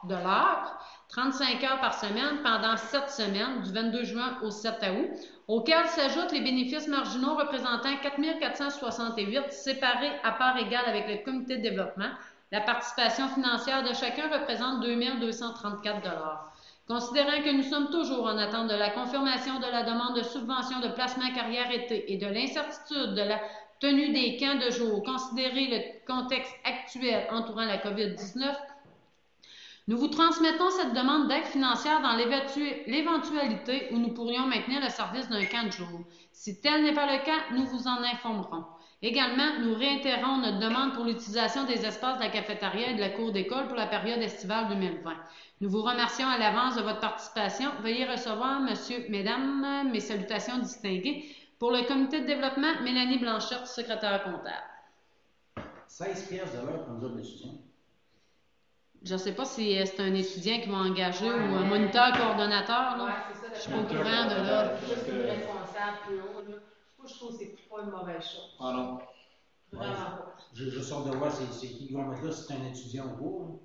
l'heure, 35 heures par semaine pendant 7 semaines, du 22 juin au 7 août, auxquels s'ajoutent les bénéfices marginaux représentant 4 468 séparés à part égale avec le comité de développement. La participation financière de chacun représente 2 234 $. Considérant que nous sommes toujours en attente de la confirmation de la demande de subvention de placement carrière-été et de l'incertitude de la tenue des camps de jour, considérer le contexte actuel entourant la COVID-19, nous vous transmettons cette demande d'aide financière dans l'éventualité où nous pourrions maintenir le service d'un camp de jour. Si tel n'est pas le cas, nous vous en informerons. Également, nous réitérons notre demande pour l'utilisation des espaces de la cafétéria et de la cour d'école pour la période estivale 2020. Nous vous remercions à l'avance de votre participation. Veuillez recevoir, Monsieur, Mesdames, mes salutations distinguées. Pour le comité de développement, Mélanie Blanchette, secrétaire comptable. 16 pièces de l'heure comme job d'étudiant. Je ne sais pas si c'est un étudiant qui va engager ou un moniteur coordonnateur. Oui, c'est ça. Je suis pas au courant de là. Juste une responsable plus haut. Là. Moi, je trouve que c'est pas une mauvaise chose. Ah non. Vraiment pas. Je sors de voir c'est qui vont mettre là, c'est un étudiant au cours.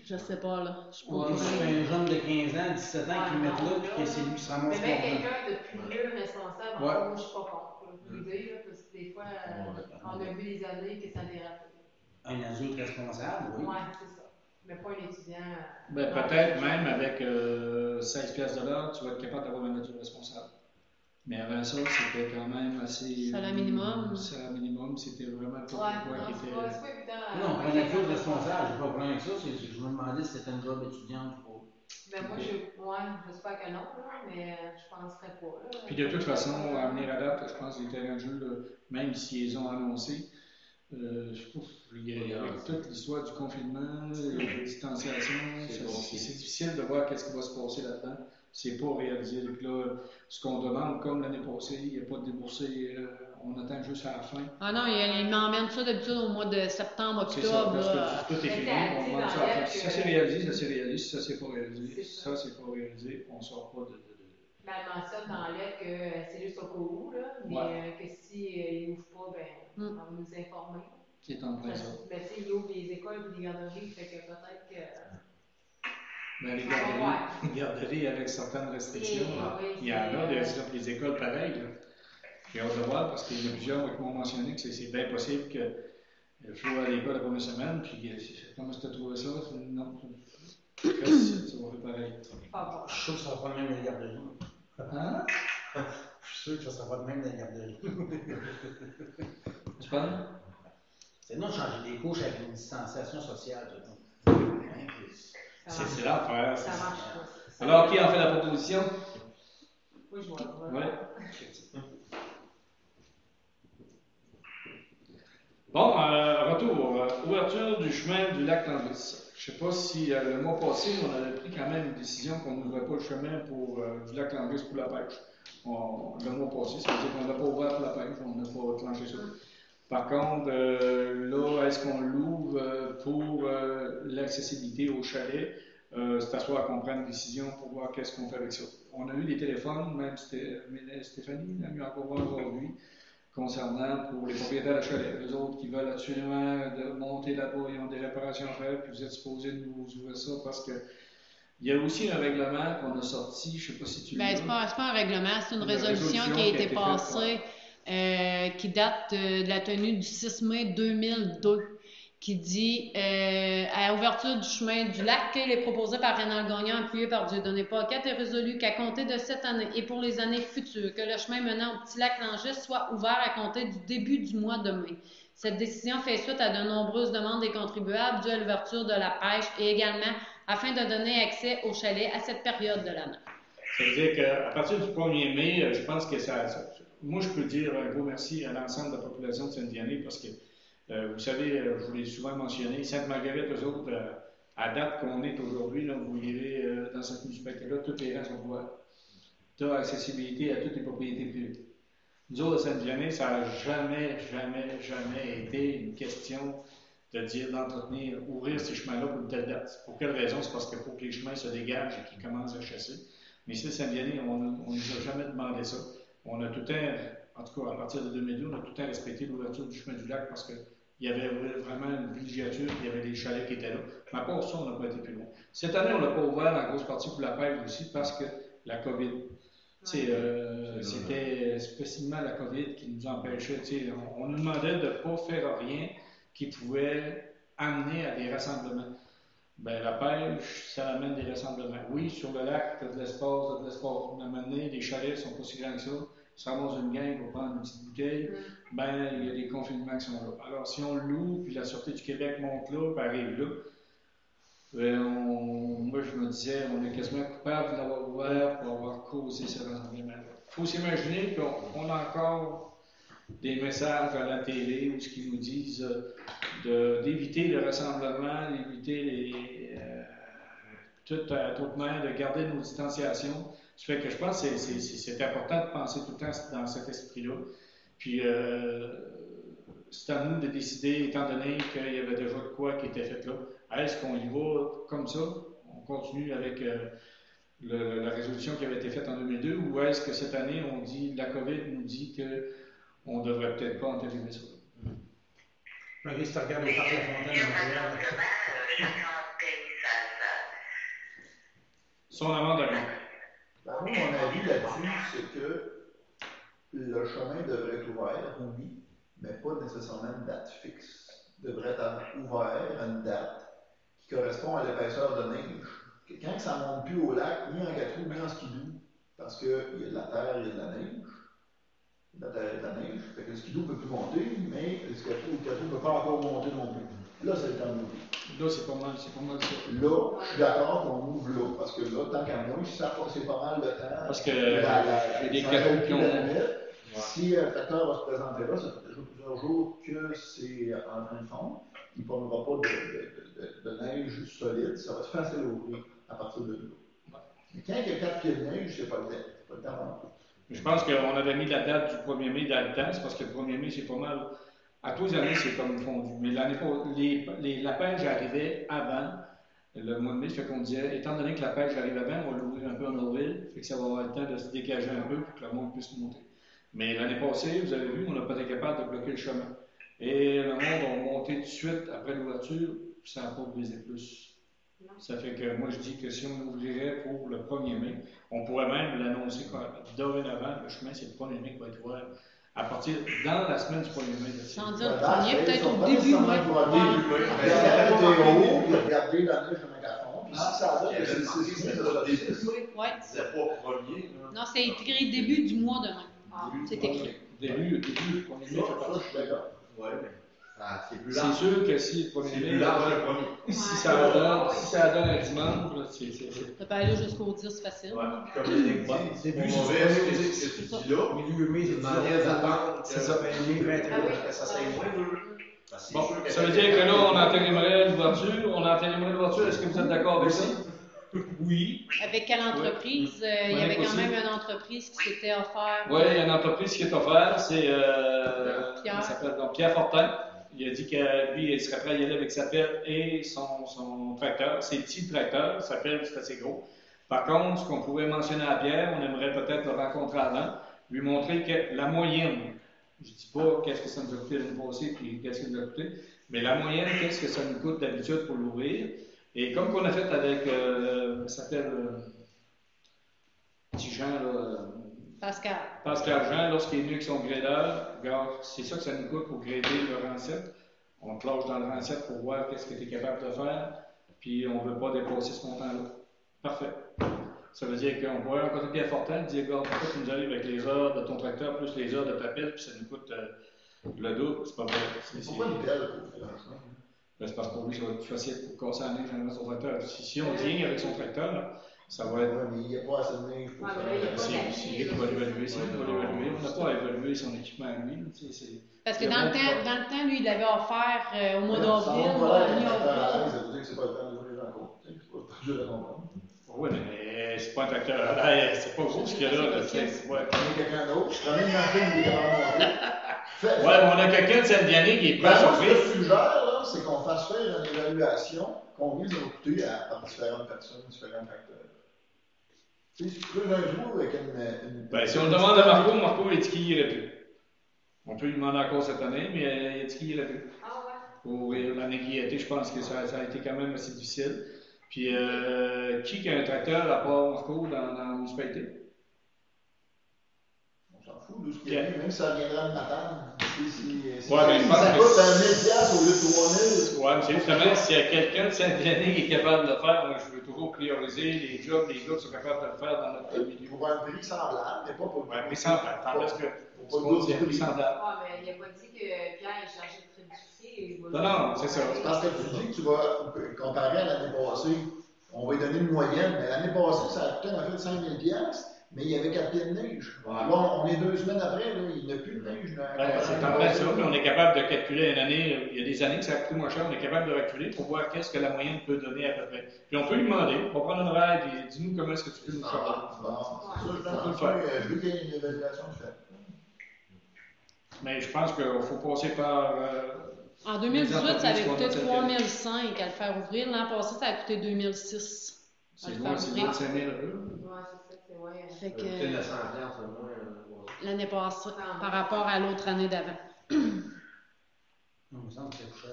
Je sais pas, là. Je suis pas au Ouais, courant. c'est un jeune de 15 ans, 17 ans qui met là, puis que c'est lui qui se ramasse Mais même pour quelqu'un de plus vieux, responsable, Ouais. moi, je suis pas contre. Je veux dire, parce que des fois, on a vu des années que ça dérape. un adulte responsable, oui. Oui, c'est ça. Mais pas un étudiant. Ben, peut-être même avec 16 pièces de l'heure, tu vas être capable d'avoir un adulte responsable. Mais avant ça, c'était quand même assez. Salaire minimum. Salaire minimum, c'était vraiment pas Ouais, quoi non, qui c'est était. pas évident. Non, pour un adulte responsable, j'ai pas de problème avec ça. Je me demandais si c'était un job étudiant ou pas. Ben moi, j'espère que non, là, mais je penserais pas. Là. Puis de toute façon, à venir à date, je pense que les terrains de jeu, là, même s'ils les ont annoncés, avec toute l'histoire du confinement, la distanciation, c'est difficile de voir qu'est-ce qui va se passer là-dedans. C'est pas réalisé. Donc là, ce qu'on demande, comme l'année passée, il n'y a pas de déboursé, on attend juste à la fin. Ah non, il m'emmène ça d'habitude au mois de septembre, C'est ça, octobre. parce que tout est fini, on demande ça à la fin. Si ça s'est réalisé, ça s'est réalisé. Si ça s'est pas réalisé, ça c'est pas réalisé, on ne sort pas de. Mais elle mentionne dans l'aide que c'est juste au cas où, là, mais que si ils n'ouvrent pas, ben, on va nous informer. Qui est en plein ça. Ben, tu sais, ils ouvrent les écoles et les garderies, fait que peut-être que. Dans les On va voir. garderies avec certaines restrictions, Oui, il y en a, des écoles pareilles. Là. J'ai hâte de voir parce qu'il y en a plusieurs qui m'ont mentionné que c'est bien possible qu'il faut aller à l'école la première semaine. Puis comment tu as trouvé ça? Non, ça va faire pareil. Je suis sûr que ça ne sera pas le même dans les garderies. Hein? Je suis sûr que ça ne sera pas le même dans les garderies. Tu penses? C'est non de changer des couches avec une distanciation sociale. C'est l'affaire. Ça marche pas. Alors, qui en fait la proposition? Oui, je vois. Oui. Bon, retour. Ouverture du chemin du lac Landis. Je ne sais pas si le mois passé, on avait pris quand même une décision qu'on n'ouvrait pas le chemin du lac Landis pour la pêche. Le mois passé, ça veut dire qu'on n'a pas ouvert pour la pêche, on n'a pas clenché ça. Par contre, là, est-ce qu'on l'ouvre pour l'accessibilité au chalet? C'est à soi qu'on prenne une décision pour voir qu'est-ce qu'on fait avec ça. On a eu des téléphones, même Stéphanie a eu encore voir aujourd'hui, concernant pour les propriétaires de chalets. Les autres qui veulent absolument monter là-bas, ils ont des réparations à faire, puis vous êtes supposés de nous ouvrir ça parce que il y a aussi un règlement qu'on a sorti, je ne sais pas si tu l'as. C'est pas un règlement, c'est une résolution qui a été passée, qui date de la tenue du 6 mai 2002, qui dit à l'ouverture du chemin du lac, qu'il est proposé par Rénal Gagnon, appuyé par Dieudonné Paquette, est résolu qu'à compter de cette année et pour les années futures, que le chemin menant au petit lac Langis soit ouvert à compter du début du mois de mai. Cette décision fait suite à de nombreuses demandes des contribuables dues à l'ouverture de la pêche et également afin de donner accès au chalet à cette période de l'année. Ça veut dire qu'à partir du 1er mai, je pense que moi, je peux dire un gros merci à l'ensemble de la population de Saint-Diané parce que, vous savez, je vous l'ai souvent mentionné, Sainte-Marguerite, eux autres, à date qu'on est aujourd'hui, vous irez dans cette municipalité-là, tous les rangs sont ouverts. Tu as accessibilité à toutes les propriétés privées. Nous autres, à Saint-Diané, ça n'a jamais été une question de dire d'entretenir, ouvrir ces chemins-là pour une telle date. Pour quelle raison? C'est parce qu'il faut que les chemins se dégagent et qu'ils commencent à chasser. Mais ici, à Saint-Diané, on ne nous a jamais demandé ça. On a tout le temps, en tout cas à partir de 2002, on a tout le temps respecté l'ouverture du chemin du lac parce qu'il y avait vraiment une villégiature, il y avait des chalets qui étaient là. Mais à part ça, on n'a pas été plus loin. Cette année, on n'a pas ouvert en grosse partie pour la pêche aussi parce que la COVID. C'était spécifiquement la COVID qui nous empêchait. On nous demandait de ne pas faire rien qui pouvait amener à des rassemblements. Ben, la pêche, ça amène des rassemblements. Oui, sur le lac, tu as de l'espace, Mais à un moment donné, les chalets ne sont pas si grands que ça. Si on va dans une gang pour prendre une petite bouteille, ben, il y a des confinements qui sont là. Alors, si on loue, puis la Sûreté du Québec monte là, puis arrive là, moi, je me disais, on est quasiment coupable de l'avoir ouvert pour avoir causé ce rassemblement-là. Il faut s'imaginer qu'on a encore des messages à la télé où ce qu'ils nous disent d'éviter le rassemblement, d'éviter toute manière de garder nos distanciations. Ça fait que je pense que c'est important de penser tout le temps dans cet esprit-là. Puis, c'est à nous de décider, étant donné qu'il y avait déjà de quoi qui était fait là. Est-ce qu'on y va comme ça? On continue avec la résolution qui avait été faite en 2002 ou est-ce que cette année, la COVID nous dit qu'on ne devrait peut-être pas entériner ça? Marie, si tu regardes au parc La Fontaine, Son amendement. Moi, mon avis là-dessus, c'est que le chemin devrait être ouvert, oui, mais pas nécessairement une date fixe. Il devrait être ouvert à une date qui correspond à l'épaisseur de neige. Quand ça ne monte plus au lac, ni en gâteau, ni en skidoo, parce qu'il y a de la terre, il y a de la neige. La terre et de la neige. Fait que le skidoo ne peut plus monter, mais le gâteau ne peut pas encore monter non plus. Là, c'est le temps de monter. Là, c'est pas mal ça. Là, je suis d'accord qu'on ouvre là, parce que là, tant qu'à moi, c'est pas mal de temps. Parce que j'ai des gâteaux qui ont... Si un facteur va se présenter là, ça fait déjà plusieurs jours que c'est en train de fondre. Il ne prendra pas de neige solide, ça va être facile à ouvrir à partir de là. Mais quand il y a 4 pieds de neige, c'est pas le temps. C'est pas le temps. Je pense qu'on avait mis la date du 1er mai dans le temps, c'est parce que le 1er mai, c'est pas mal. À tous les années, c'est comme fondu. Mais la pêche arrivait avant le mois de mai, fait qu'on disait, étant donné que la pêche arrive avant, on va l'ouvrir un peu en avril, fait que ça va avoir le temps de se dégager un peu pour que le monde puisse monter. Mais l'année passée, vous avez vu, on n'a pas été capable de bloquer le chemin. Et le monde a monté tout de suite après l'ouverture, puis ça n'a pas brisé plus. Ça fait que moi, je dis que si on ouvrirait pour le 1er mai, on pourrait même l'annoncer dorénavant, le chemin, c'est le 1er mai qui va être ouvert. À partir, dans la semaine du 1er mai. Sans dire le premier, peut-être au début mai. Regardez la neige de Mégaphone. Puis si ça donne que c'est 6 mai, Ouais. C'est pas premier. Non, c'est écrit début du mois de mai. C'est écrit. Début du 1er mai, ça, je suis d'accord. Ouais, mais c'est plus c'est large. sûr que si le 1er C'est mai, plus large que le premier. si ça donne un dimanche, là, c'est. Ça peut aller jusqu'au 10 facile. Ouais, puis comme Yannick dit, c'est Début, plus c'est mauvais pas ce mauvais. que tu dis là. Milieu mai, c'est Demandez d'attendre. C'est ça, mai, 21, ça serait moins. Bon, ça veut dire que là, on entérinerait l'ouverture. On entérinerait l'ouverture. Est-ce que vous êtes d'accord avec ça? Oui. Avec quelle entreprise? Il y avait quand même une entreprise qui s'était offert. Oui, il y a une entreprise qui est offerte. C'est Pierre. il s'appelle donc Pierre Fortin. Il a dit que lui, il serait prêt à y aller avec sa pelle et son tracteur. C'est petit tracteur, sa pelle, c'est assez gros. Par contre, ce qu'on pourrait mentionner à Pierre, on aimerait peut-être le rencontrer avant, lui montrer que la moyenne, je ne dis pas qu'est-ce que ça nous a coûté l'année passée puis qu'est-ce que ça nous a coûté, mais la moyenne, qu'est-ce que ça nous coûte d'habitude pour l'ouvrir. Et comme qu'on a fait avec, ça s'appelle petit Jean, là, Pascal Jean, lorsqu'il est venu avec son gradeur, regarde, c'est ça que ça nous coûte pour grader le rang 7. On te lâche dans le rang 7 pour voir qu'est-ce que tu es capable de faire, puis on ne veut pas dépasser ce montant-là. Parfait. Ça veut dire qu'on pourrait rencontrer Pierre Fortin, dire, regarde, pourquoi tu nous arrives avec les heures de ton tracteur plus les heures de ta pelle, puis ça nous coûte le double, c'est pas vrai. Pourquoi une pelle pour faire ça? Ben, c'est parce que pour lui, ça va être plus facile pour casser la neige avec son tracteur. Si on vient avec son tracteur, là, ça va être. Ouais, mais il n'y a pas assez de neige pour faire C'est lui qui va l'évaluer, c'est lui qui va l'évaluer. On n'a pas à évaluer son équipement à lui. Parce que dans le temps, lui, il avait offert au mois d'avril. Ça veut dire que c'est pas le temps de vous les rencontrer. C'est pas le temps de le comprendre. Oui, mais c'est pas un tracteur. C'est pas gros ce qu'il y a là. Prenez quelqu'un d'autre. Prenez une machine qui est Ouais, mais on a quelqu'un de Saint-Vianney qui est prêt à s'offrir. Ce que je suggère, là, c'est qu'on fasse faire une évaluation, combien ça va coûter par différentes personnes, différents facteurs. Tu sais, si tu creuses un trou avec une. Ben, si on demande à Marco, il dit qu'il irait plus. On peut lui demander encore cette année, mais il dit qu'il irait plus. Ah ouais? Pour l'année qui a été, je pense que ça a été quand même assez difficile. Puis, qui a un tracteur à part Marco dans la municipalité? On s'en fout, d'où ce qu'il y a, même si ça viendra de Matane. Ouais, mais je pense ça que coûte 1000$ au lieu de 3000$. Ouais, mais c'est justement, s'il y a quelqu'un de Saint-Vianney qui est capable de le faire, moi, je veux toujours prioriser les jobs, les gars qui sont capables de le faire dans notre milieu. Pour un prix semblable, mais pas pour. Ouais, prix semblable. Parce que pour pas c'est un prix semblable. Ah, mais il n'a pas dit que Pierre est chargé de trébucher. Non, c'est ça. Parce que tu dis que tu vas comparer à l'année passée, on va lui donner une moyenne, mais l'année passée, ça a coûté en fait 5000$, mais il y avait 4 pieds de neige. Ouais. Là, on est 2 semaines après, là, il n'y a plus de neige. C'est en plein ça, puis on est capable de calculer une année. Il y a des années que ça a coûté moins cher, on est capable de calculer pour voir qu'est-ce que la moyenne peut donner à peu près. Puis on peut lui demander, on va prendre une règle et dis-nous comment est-ce que tu peux nous charger. Je veux qu'il y ait une évaluation faite. Mais je pense qu'il faut passer par. En 2018, ça avait coûté 3005 à le faire ouvrir. L'an passé, ça a coûté 2006. C'est loin, c'est 25 000 €. Ouais, c'est ça, c'est ouais. Fait que Peut-être 900 piastres, au moins. l'année passée, par rapport à l'autre année d'avant. Non, il me semble que c'est plus cher.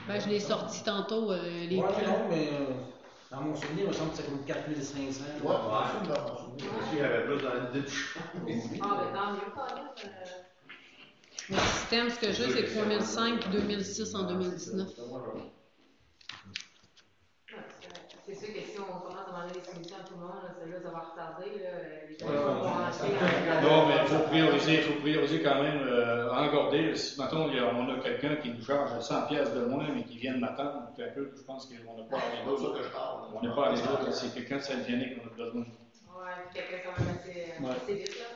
Ben, je l'ai sorti tantôt, les Ouais, prix. non, mais dans mon souvenir, il me semble que ça coûte 4500. Ouais, dans mon souvenir. Il y avait plus dans l'idée du champ. Ah, mais tant mieux, quand même. Le système, ce que j'ai, c'est 3005 et 2006 en 2019. C'est sûr que si on commence à demander des solutions à tout le monde, celle-là, ça va retarder. Les gens vont rentrer. Non, mais il faut prioriser quand même engorder. Si, mettons, on a quelqu'un qui nous charge 100 pièces de moins, mais qui vient de m'attendre un peu, je pense qu'on n'a pas à aller C'est là. ça que je parle. On n'est pas allé là, c'est quelqu'un de Saint-Vianney qu'on a besoin. Ouais, quelqu'un quand même assez vite, là.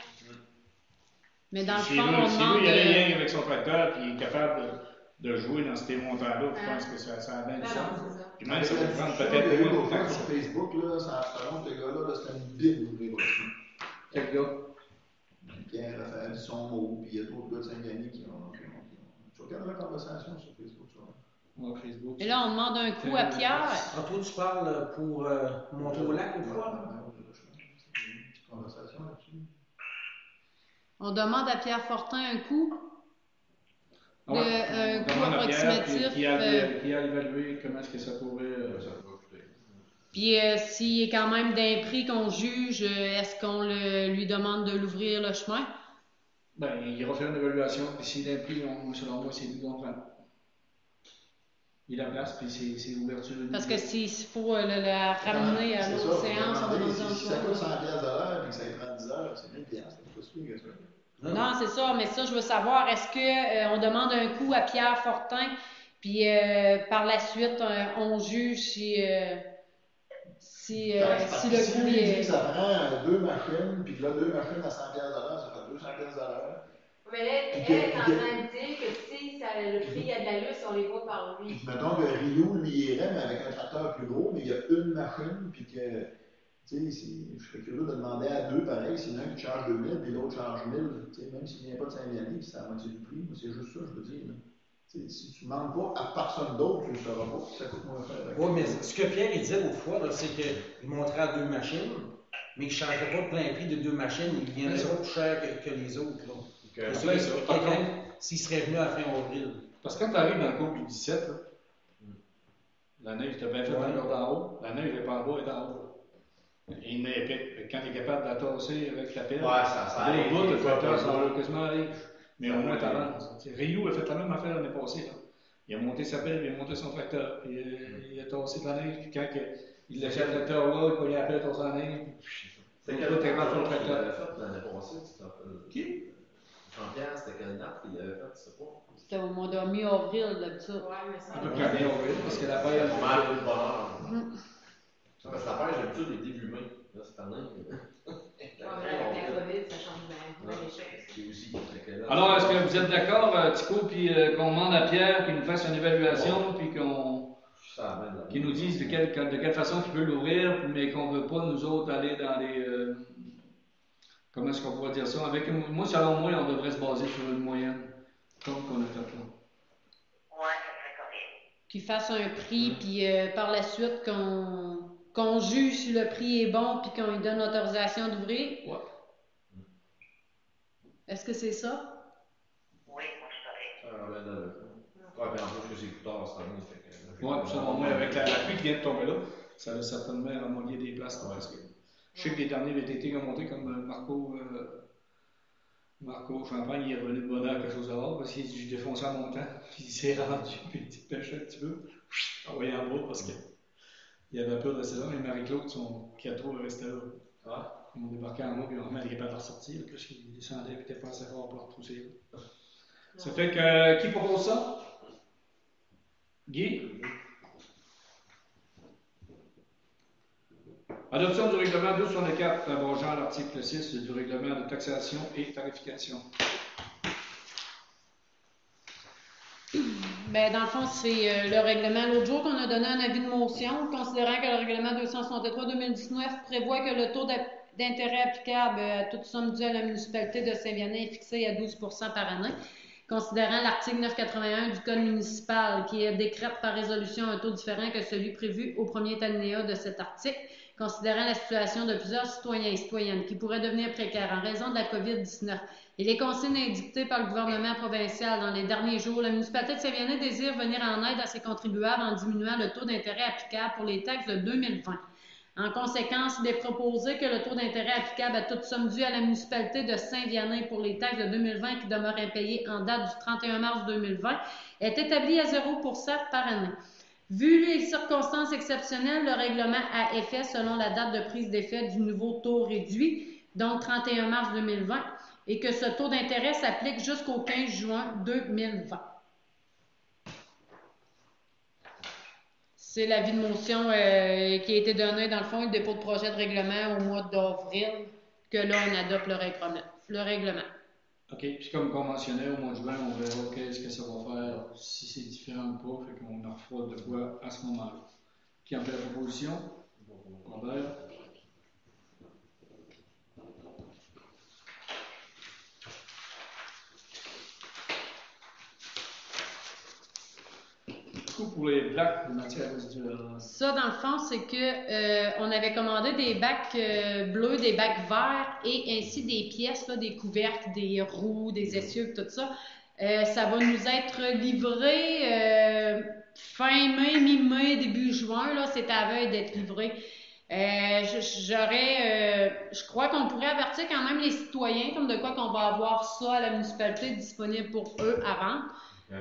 Mais dans le Si fond, on lui, demande. il allait rien avec son tracteur et il est capable de jouer dans ces montants-là, je pense que ça a bien du sens. c'est ça. Puis même, ça va prendre Il y a peut-être eu moins de l'autre fois temps. sur Facebook, là, ça montre le gars-là, c'était une bible d'ouvrir aussi. Quel gars? Pierre Raphaël Sonmot, puis il y a d'autres gars de Saint-Denis qui ont. Tu regardes la conversation sur Facebook, ça. Facebook. Et là, on demande un coup à Pierre. Ah, toi, tu parles pour monter au lac ou quoi? Conversation là-dessus. On demande à Pierre Fortin un coup. Ah ouais. un coût Demande à Pierre, approximatif. qui a évalué comment est-ce que ça pourrait. Ça va coûter. Puis s'il est quand même d'un prix qu'on juge, est-ce qu'on lui demande de l'ouvrir le chemin? Ben, il ira faire une évaluation, puis s'il est pris, selon moi, c'est lui qu'on prend. Il a la place, puis c'est l'ouverture. Parce que s'il faut la ramener à l'autre séance, on va dans un Si ça coûte soir. 100 pièces de l'heure et que ça prend 10 heures, c'est 1000 pièces. C'est pas si pire que ça. Non, c'est ça, mais ça, je veux savoir, est-ce qu'on demande un coût à Pierre Fortin, puis par la suite, on juge si le Si coût lui dit est. que ça prend 2 machines, puis que là, 2 machines à 100 pièces de l'heure, ça fait 200 pièces de l'heure. Mais là, elle est en train de dire que si le prix a de l'allure, si on les voit par lui. Mettons que Rio, lui, irait, mais avec un tracteur plus gros, mais il y a une machine, puis que, tu sais, je serais curieux de demander à deux, pareil, s'il y en a un qui charge 2000, puis l'autre charge 1000, tu sais, même s'il ne vient pas de Saint-Vianney, puis c'est à la moitié du prix, mais c'est juste ça, je veux dire. Là. Si tu ne demandes pas à personne d'autre, tu ne le sauras pas, ça coûte moins cher. Oui, mais ce que Pierre il disait l'autre fois, c'est qu'il montrait à 2 machines, mais qu'il ne changerait pas le plein prix de 2 machines, il viendrait pas plus cher que les autres. Là. Après, C'est ça, sûr, par quelqu'un, contre, s'il serait venu à la fin avril. parce que quand tu arrives dans le cours du 17, là, la neige était bien faite encore d'en haut, la neige n'est pas en bas, elle est en haut. Et il n'est épais. Quand tu es capable de la tasser avec la pelle, Ouais, ça là, au bout, le tracteur, ça va. va quasiment aller. Mais au moins, t'avances. Rio a fait la même affaire l'année passée. Là. Il a monté sa pelle, il a monté son tracteur, puis il a tassé de la neige, puis quand il laissait le tracteur là, il pognait la pelle, tassait la neige, puis C'était l'autre quelle bout, t'es date rentré le qu'il tracteur. avait fait l'année passée, tu te rappelles? Qui? Jean-Pierre, c'était quelle date qu'il avait fait, tu sais pas? C'était au mois de mi-avril, d'habitude. Ouais, mais ça. À peu près bien, oui, parce que la pelle, Pas mal de bonheur. Mm. Parce que la pêche, d'habitude, est début mai. Là, cette année. Ouais, mais avec la COVID, ça change bien les choses. C'est aussi. Alors, est-ce que vous êtes d'accord, Tico, puis qu'on demande à Pierre qu'il nous fasse une évaluation, puis qu'il nous dise de quelle façon il peut l'ouvrir, mais qu'on ne veut pas, nous autres, aller dans les. Comment est-ce qu'on pourrait dire ça? Moi, selon moi, on devrait se baser sur une moyenne, comme qu'on a fait là. Ouais, ça serait correct. Qu'il fasse un prix, puis par la suite, qu'on juge si le prix est bon, puis qu'on lui donne l'autorisation d'ouvrir. Ouais. Est-ce que c'est ça? Oui, moi, tout à fait. Ouais, mais en plus, que c'est plus tard cette année. Oui, selon moi, avec la pluie qui vient de tomber là, ça va certainement remolier des places. Là, parce que je sais que les derniers VTT qui ont monté, comme Marco Champagne, il est revenu de bonheur quelque chose dehors, parce qu'il dit j'ai défoncé à mon temps, puis il s'est rendu, puis il pêchait un petit peu, envoyé en bas parce qu'il avait peur de rester là, mais Marie-Claude, son 4 restait là. Ah. Ils ont débarqué en bas, puis on était capable de ressortir, puis il descendait, puis il était pas assez fort pour retrousser. Ça fait que, qui propose ça? Guy? Adoption du règlement 264, abrogeant l'article 6 du règlement de taxation et tarification. Ben, dans le fond, c'est le règlement. L'autre jour qu'on a donné un avis de motion, considérant que le règlement 263-2019 prévoit que le taux d'intérêt applicable à toute somme due à la municipalité de Saint-Vianney est fixé à 12 par année. Considérant l'article 981 du Code municipal qui décrète par résolution un taux différent que celui prévu au premier alinéa de cet article, considérant la situation de plusieurs citoyens et citoyennes qui pourraient devenir précaires en raison de la COVID-19 et les consignes édictées par le gouvernement provincial dans les derniers jours, la municipalité de Saint-Vianney désire venir en aide à ses contribuables en diminuant le taux d'intérêt applicable pour les taxes de 2020. En conséquence, il est proposé que le taux d'intérêt applicable à toute somme due à la municipalité de Saint-Vianney pour les taxes de 2020 qui demeurent impayées en date du 31 mars 2020 est établi à 0% par année. Vu les circonstances exceptionnelles, le règlement a effet selon la date de prise d'effet du nouveau taux réduit, donc 31 mars 2020, et que ce taux d'intérêt s'applique jusqu'au 15 juin 2020. C'est l'avis de motion qui a été donné, dans le fond, le dépôt de projet de règlement au mois d'avril, que là, on adopte le règlement. OK. Puis comme on mentionnait, au mois de juin, on verra qu'est-ce que ça va faire, si c'est différent ou pas, fait qu'on en refera de quoi à ce moment-là. Qui en fait la proposition? Robert? Pour les bacs de matière résiduelle. Ça, dans le fond, c'est que on avait commandé des bacs bleus, des bacs verts et ainsi des pièces, là, des couvercles, des roues, des essieux, tout ça. Ça va nous être livré fin mai, mi-mai, début juin. Là, c'est à veille d'être livré. Je crois qu'on pourrait avertir quand même les citoyens, comme de quoi qu'on va avoir ça à la municipalité disponible pour eux avant.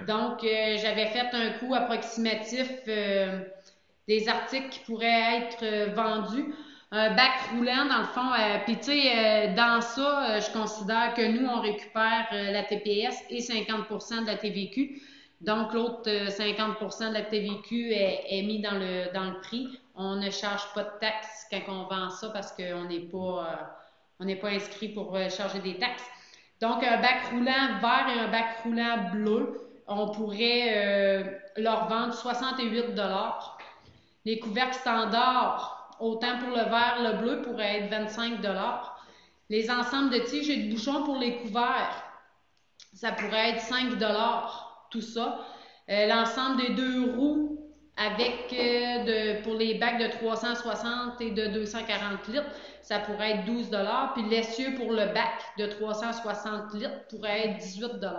Donc, j'avais fait un coût approximatif des articles qui pourraient être vendus. Un bac roulant, dans le fond, puis tu sais, dans ça, je considère que nous, on récupère la TPS et 50% de la TVQ. Donc, l'autre 50% de la TVQ est mis dans le prix. On ne charge pas de taxes quand on vend ça parce qu'on n'est pas inscrit pour charger des taxes. Donc, un bac roulant vert et un bac roulant bleu, on pourrait leur vendre 68 $. Les couvercles standards, autant pour le vert, le bleu, pourrait être 25 $. Les ensembles de tiges et de bouchons pour les couverts, ça pourrait être 5 $, tout ça. L'ensemble des 2 roues avec pour les bacs de 360 et de 240 litres, ça pourrait être 12 $. Puis l'essieu pour le bac de 360 litres pourrait être 18 $.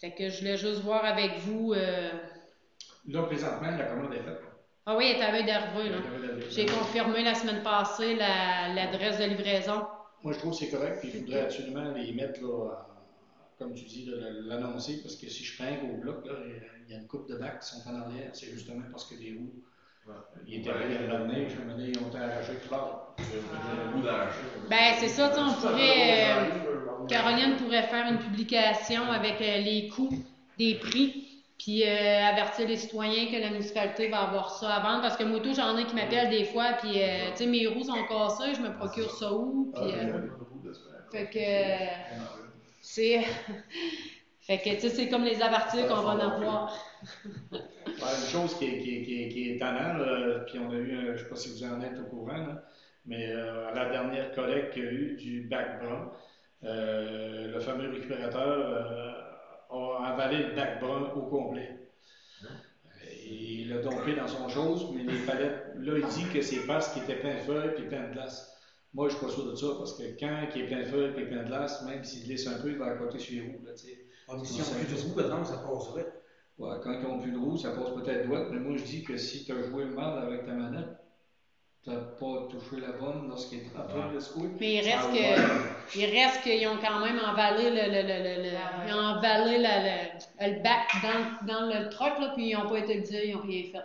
Fait que je voulais juste voir avec vous. Là, présentement, la commande est faite. Ah oui, elle est à veille d'arriver, là. J'ai confirmé la semaine passée l'adresse de livraison. Moi, je trouve que c'est correct, puis il faudrait absolument les mettre, là, comme tu dis, l'annoncer, parce que si je prends au bloc, là, il y a une coupe de bacs qui sont en arrière. C'est justement parce que les roues, ils étaient arrivés à l'année, ils ont été arrachés tout l'heure. Ben, c'est ça, on pourrait. Caroline pourrait faire une publication avec les coûts des prix. Puis avertir les citoyens que la municipalité va avoir ça à vendre. Parce que moi, tout, j'en ai qui m'appellent des fois, puis tu sais, mes roues sont cassées, je me procure ça où? Puis, fait que c'est. Fait que tu sais, c'est comme les avertir qu'on va en avoir. Une chose qui est étonnante, puis on a eu, je ne sais pas si vous en êtes au courant, là, mais à la dernière collecte qu'il y a eu du bac brun, le fameux récupérateur a avalé le bac brun au complet. Il l'a dompé dans son chose, mais les palettes, là, il dit que c'est parce qu'il était plein de feuilles et plein de glace. Moi, je ne suis pas sûr de ça, parce que quand il est plein de feuilles et plein de glace, même s'il glisse un peu, il va accoter sur les roues. Là, mais si on n'a plus de roues, par exemple, ça passerait. Ouais, quand ils n'ont plus de roues, ça passe peut-être droite, mais moi, je dis que si tu as joué mal avec ta manette, tu n'as pas touché la bonne lorsqu'il est en train de secouer. Mais il reste qu'ils ont quand même emballé le bac dans le truck, là, puis ils n'ont pas été dire, ils n'ont rien fait.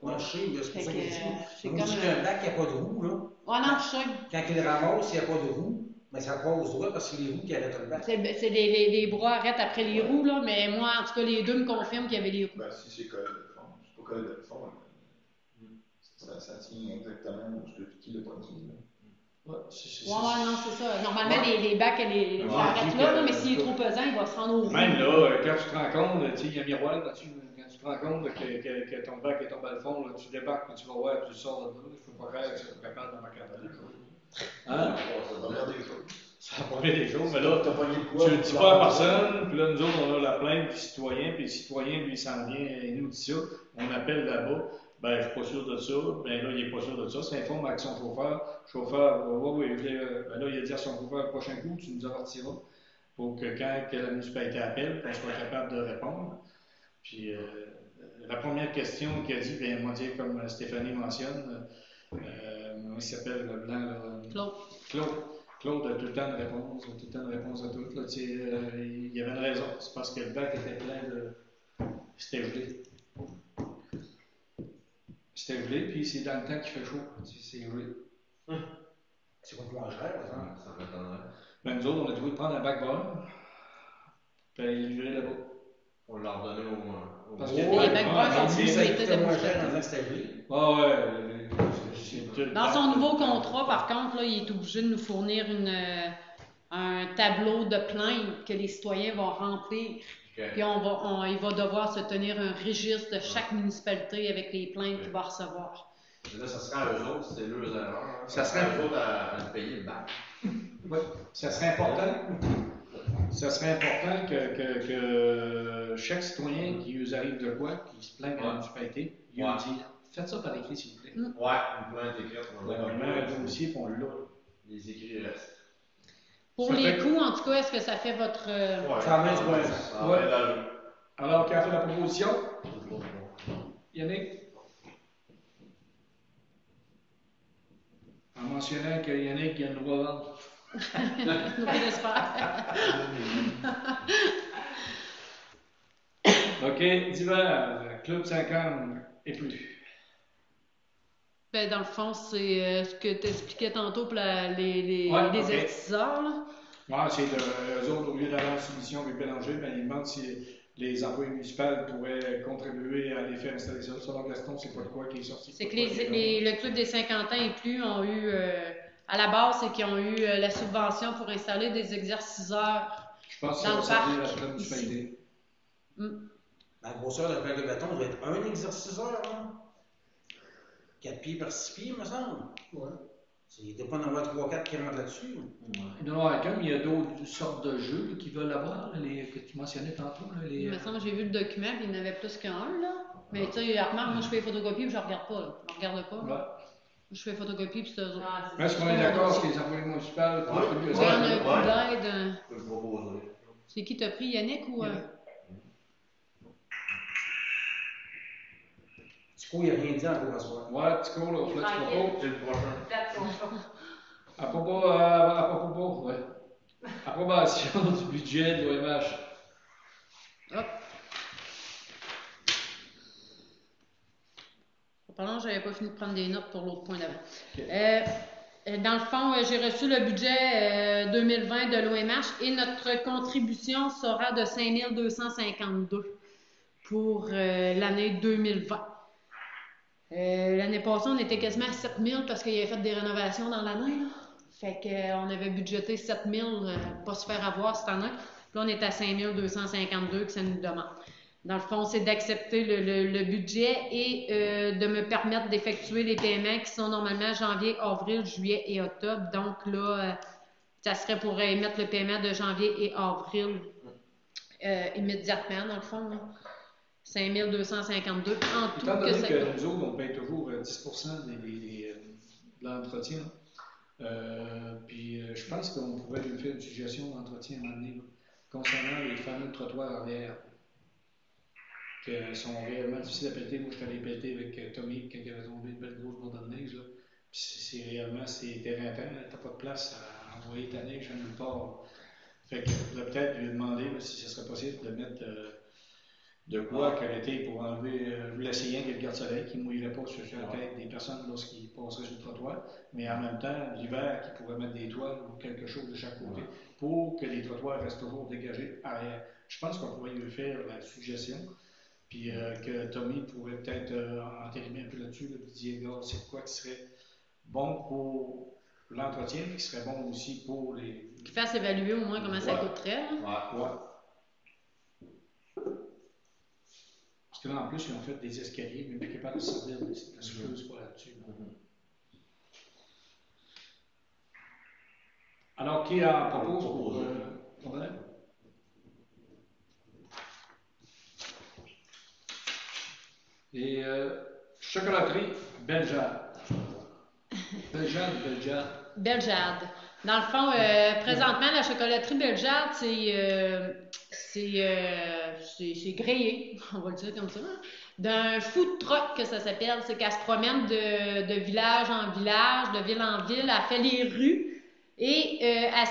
Ouais, je sais, c'est pour ça qu'il dit. C'est On comme dit qu'un bac, il n'y a pas de roue, là. Ouais, non, je sais. Quand il le ramasse, il n'y a pas de roue, mais ça passe droit parce que c'est les roues qui arrêtent le bac. C'est les bras arrêtent après les roues, là, mais moi, en tout cas, les deux me confirment qu'il y avait les roues. Ben, si c'est collé de fond, c'est pas collé de fond, ça tient exactement où ce le poignet. Ouais, non, c'est ça. Normalement, les bacs, ça arrête là, mais s'il est trop pesant, il va se rendre au roue. Même là, quand tu te rends compte, il y a un miroir là-dessus, quand tu te rends compte que ton bac est tombé à le fond, là, tu débarques, tu vas voir, tu sors de là, je peux pas faire que ça te prépare dans ma cabane. Hein? Ça va bien des choses, mais là, tu le dis pas à personne, puis là, nous autres, on a la plainte du citoyen, puis le citoyen, lui, s'en vient et nous dit ça, on appelle là-bas. Ben, je suis pas sûr de ça. Ben là, il est pas sûr de ça. S'informe avec son chauffeur. Oui, ben là, il a dit à son chauffeur, le prochain coup, tu nous avertiras pour que quand la municipalité appelle, qu'on soit capable de répondre. Puis, la première question qu'il a dit, bien, on va dire, comme Stéphanie mentionne, il s'appelle le blanc, là. Claude a tout le temps de réponse, à tout. Là, il y avait une raison. C'est parce que le bac était plein de. C'était gelé. C'était gelé, puis c'est dans le temps qu'il fait chaud. C'est gelé. C'est pas moins cher, par exemple. Ça m'étonnerait. Ben, nous autres, on a trouvé de prendre un bac brun, puis aller le livrer là-bas. On l'a redonné au. Parce que les bacs bruns sont ça plus coûtait moins cher en c'était gelé. Ah ouais. Dans son nouveau contrat, par contre, là, il est obligé de nous fournir un tableau de plainte que les citoyens vont remplir. Okay. Puis il va devoir se tenir un registre de chaque municipalité avec les plaintes qu'il va recevoir. Là, ça serait à eux autres, c'est leurs erreurs. Hein. Ça serait à eux autres à payer le bac. Oui, ça serait important. Ça serait important que chaque citoyen qui nous arrive de quoi, qui se plaint à la municipalité, il nous dit faites ça par écrit, s'il vous plaît. Ouais, une plainte écrite. On a un dossier, puis on l'a. Les écrits restent. Pour Ça les fait- coûts, en tout cas, est-ce que ça fait votre... Ça en met du bon sens. Ça Ouais. va l'allure. Alors, qui a fait la proposition? Yannick? En mentionnant que Yannick il a le droit de vendre. Oui, j'espère. OK, divers, Club 50 et plus. Ben, dans le fond, c'est ce que tu expliquais tantôt pour les Ouais, ok. exerciteurs, là. Ouais, c'est eux autres, au lieu d'aller en soumission avec Bélanger, ben, ils demandent si les employés municipaux pourraient contribuer à les faire installer ça. Selon Gaston, c'est pas de quoi qui est sorti. C'est que le club des 50 ans et plus ont eu, à la base, c'est qu'ils ont eu la subvention pour installer des exerciceurs. Je pense que Dans ça va le servir à parc, la municipalité. La grosseur d'un plaque de béton doit être un exerciceur, hein? 4 pieds par 6 pieds, me semble. Ouais. Il ne doit pas en avoir 3-4 qui rentrent là-dessus. Il doit y en avoir comme il y a d'autres sortes de jeux là, qu'ils veulent avoir, là, que tu mentionnais tantôt. Là, Il me semble que j'ai vu le document, puis il y en avait plus qu'un, là. Mais tu sais, remarque, moi, je fais les photocopies, puis je regarde pas, là. Je regarde pas. Ouais. Je fais les photocopies, puis c'est eux autres. Ah, Mais est-ce qu'on est d'accord que les employés municipaux contribuent à Oui, ça? on a un coup d'aide. Je peux le proposer. C'est qui t'a pris, Yannick ou... Tico, il n'a rien dit encore à soir. Ouais, Tico, là, faut que tu proposes. C'est le prochain. Date son choix. Approbation du budget de l'OMH. Hop. Pardon, j'avais pas fini de prendre des notes pour l'autre point d'avant. Dans le fond, j'ai reçu le budget 2020 de l'OMH et notre contribution sera de 5 252 pour l'année 2020. L'année passée, on était quasiment à 7 000 parce qu'il avait fait des rénovations dans l'année, là. Fait qu'on avait budgété 7 000 pour pas se faire avoir cette année. Là, on est à 5 252 que ça nous demande. Dans le fond, c'est d'accepter le budget et de me permettre d'effectuer les paiements qui sont normalement janvier, avril, juillet et octobre. Donc là, ça serait pour émettre le paiement de janvier et avril immédiatement, dans le fond, là. 5 252 en tout. Étant donné ça que coûte. nous autres, on paye toujours 10% de l'entretien, puis je pense qu'on pourrait lui faire une suggestion d'entretien à un moment donné, là, concernant les fameux trottoirs arrière, qui sont réellement difficiles à pelleter. Moi, je suis allé pelleter avec Tommy quand il avait tombé une belle grosse bande de neige, là. Puis c'est réellement, c'est éreintant, t'as pas de place à envoyer ta neige à nulle part. Fait que je pourrais peut-être lui demander là, si ce serait possible de mettre de quoi que l'été pour enlever l'essayant qu'il y a le garde-soleil qui ne mouillerait pas sur la tête des personnes lorsqu'ils passeraient sur le trottoir, mais en même temps, l'hiver, qui pourrait mettre des toiles ou quelque chose de chaque côté pour que les trottoirs restent toujours dégagés arrière. Je pense qu'on pourrait lui faire la suggestion, puis que Tommy pourrait peut-être entérimer un peu là-dessus, là, puis dire, gars, c'est quoi qui serait bon pour l'entretien, qui serait bon aussi pour les... Qui fasse évaluer au moins comment ça coûterait, là. Ouais. Parce que là, en plus, ils ont fait des escaliers, mais plus capable de servir la souffleuse pour là-dessus. Alors, qui en propose pour problème? Et chocolaterie Beljade. Beljade. Dans le fond, présentement, la chocolaterie Beljade, c'est grillé, on va le dire comme ça, d'un food truck que ça s'appelle. C'est qu'elle se promène de village en village, de ville en ville, elle fait les rues. Et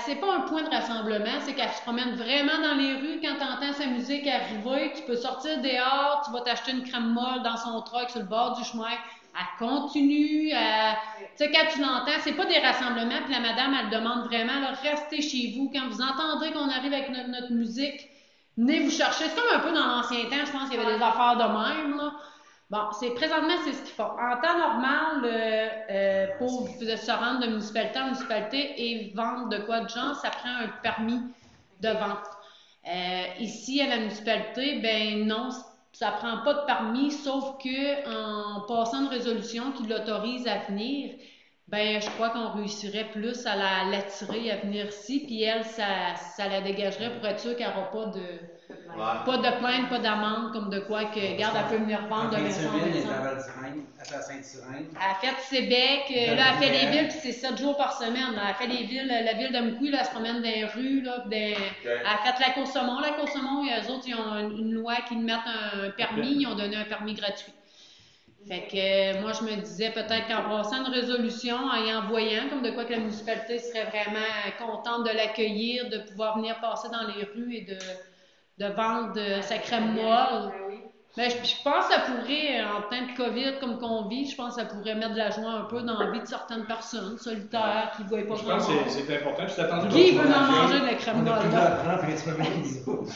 c'est pas un point de rassemblement, c'est qu'elle se promène vraiment dans les rues. Quand tu entends sa musique arriver, tu peux sortir dehors, tu vas t'acheter une crème molle dans son truck sur le bord du chemin. Elle continue, tu sais, quand tu l'entends, c'est pas des rassemblements, puis la madame, elle demande vraiment, là, restez chez vous. Quand vous entendrez qu'on arrive avec notre musique, venez vous chercher. C'est comme un peu dans l'ancien temps, je pense qu'il y avait des affaires de même, là. Bon, présentement, c'est ce qu'ils font. En temps normal, pour se rendre de municipalité en municipalité et vendre de quoi de genre, ça prend un permis de vente. Ici, à la municipalité, ben non, ça prend pas de permis, sauf que en passant une résolution qui l'autorise à venir, ben je crois qu'on réussirait plus à l'attirer à venir ici, puis elle, ça la dégagerait pour être sûr qu'elle n'aura pas plainte. Pas de plainte, pas d'amende, comme de quoi que, regarde, elle peut venir vendre de En fin de maison en semaine, elle est maison. à Val-Sirène, à la Sainte-Sirène. Elle a fait Sébec, là, elle fait les villes, puis c'est 7 jours par semaine. Elle a fait les villes, la ville de Mkoui, là, elle se promène dans les rues, là, elle a fait la Côte-Saumon. La Côte-Saumon, eux autres, ils ont une loi qui mettent un permis, ils ont donné un permis gratuit. Fait que moi, je me disais peut-être qu'en passant une résolution, en y envoyant, comme de quoi que la municipalité serait vraiment contente de l'accueillir, de pouvoir venir passer dans les rues et de vendre sa crème molle. Mais je pense que ça pourrait, en temps de COVID comme qu'on vit, je pense que ça pourrait mettre de la joie un peu dans la vie de certaines personnes solitaires qui ne voient pas Je grand pense monde. que c'est important. Je suis attendu. Qui veut en manger de la crème On a molle? plus de la prendre principalement que nous autres.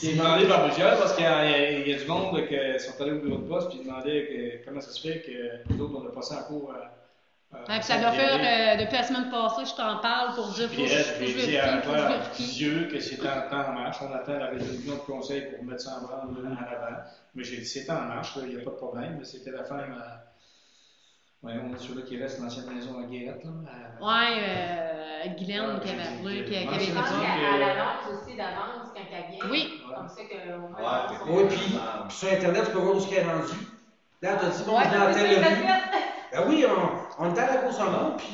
Il demandé par plusieurs parce qu'il y a du monde qui sont allés au bureau de poste puis ils demandaient comment ça se fait que nous autres, on a passé en cours Puis ça doit faire, depuis la semaine passée, je t'en parle pour dire Puis elle, faut que je j'ai dit à vérifie, faut que je Claire vérifie. Dieu que c'était en marche. On attend la résolution de conseil pour mettre ça en branle en avant. Mais j'ai dit c'était en marche, il n'y a pas de problème. Mais c'était la femme, voyons, celui-là qui reste dans l'ancienne maison à Guérette. Guylaine qui avait appelé, qui avait Je été pense dit. qu'elle annonce aussi d'avance quand elle vient. Oui. Comme ça qu'on Oui, puis sur Internet, tu peux voir où ce qu'elle est rendu. Là, on t'a dit, bon, Ouais, on est dans c'est telle ça, rue. Ben oui, on était à la Côte-Saumon, puis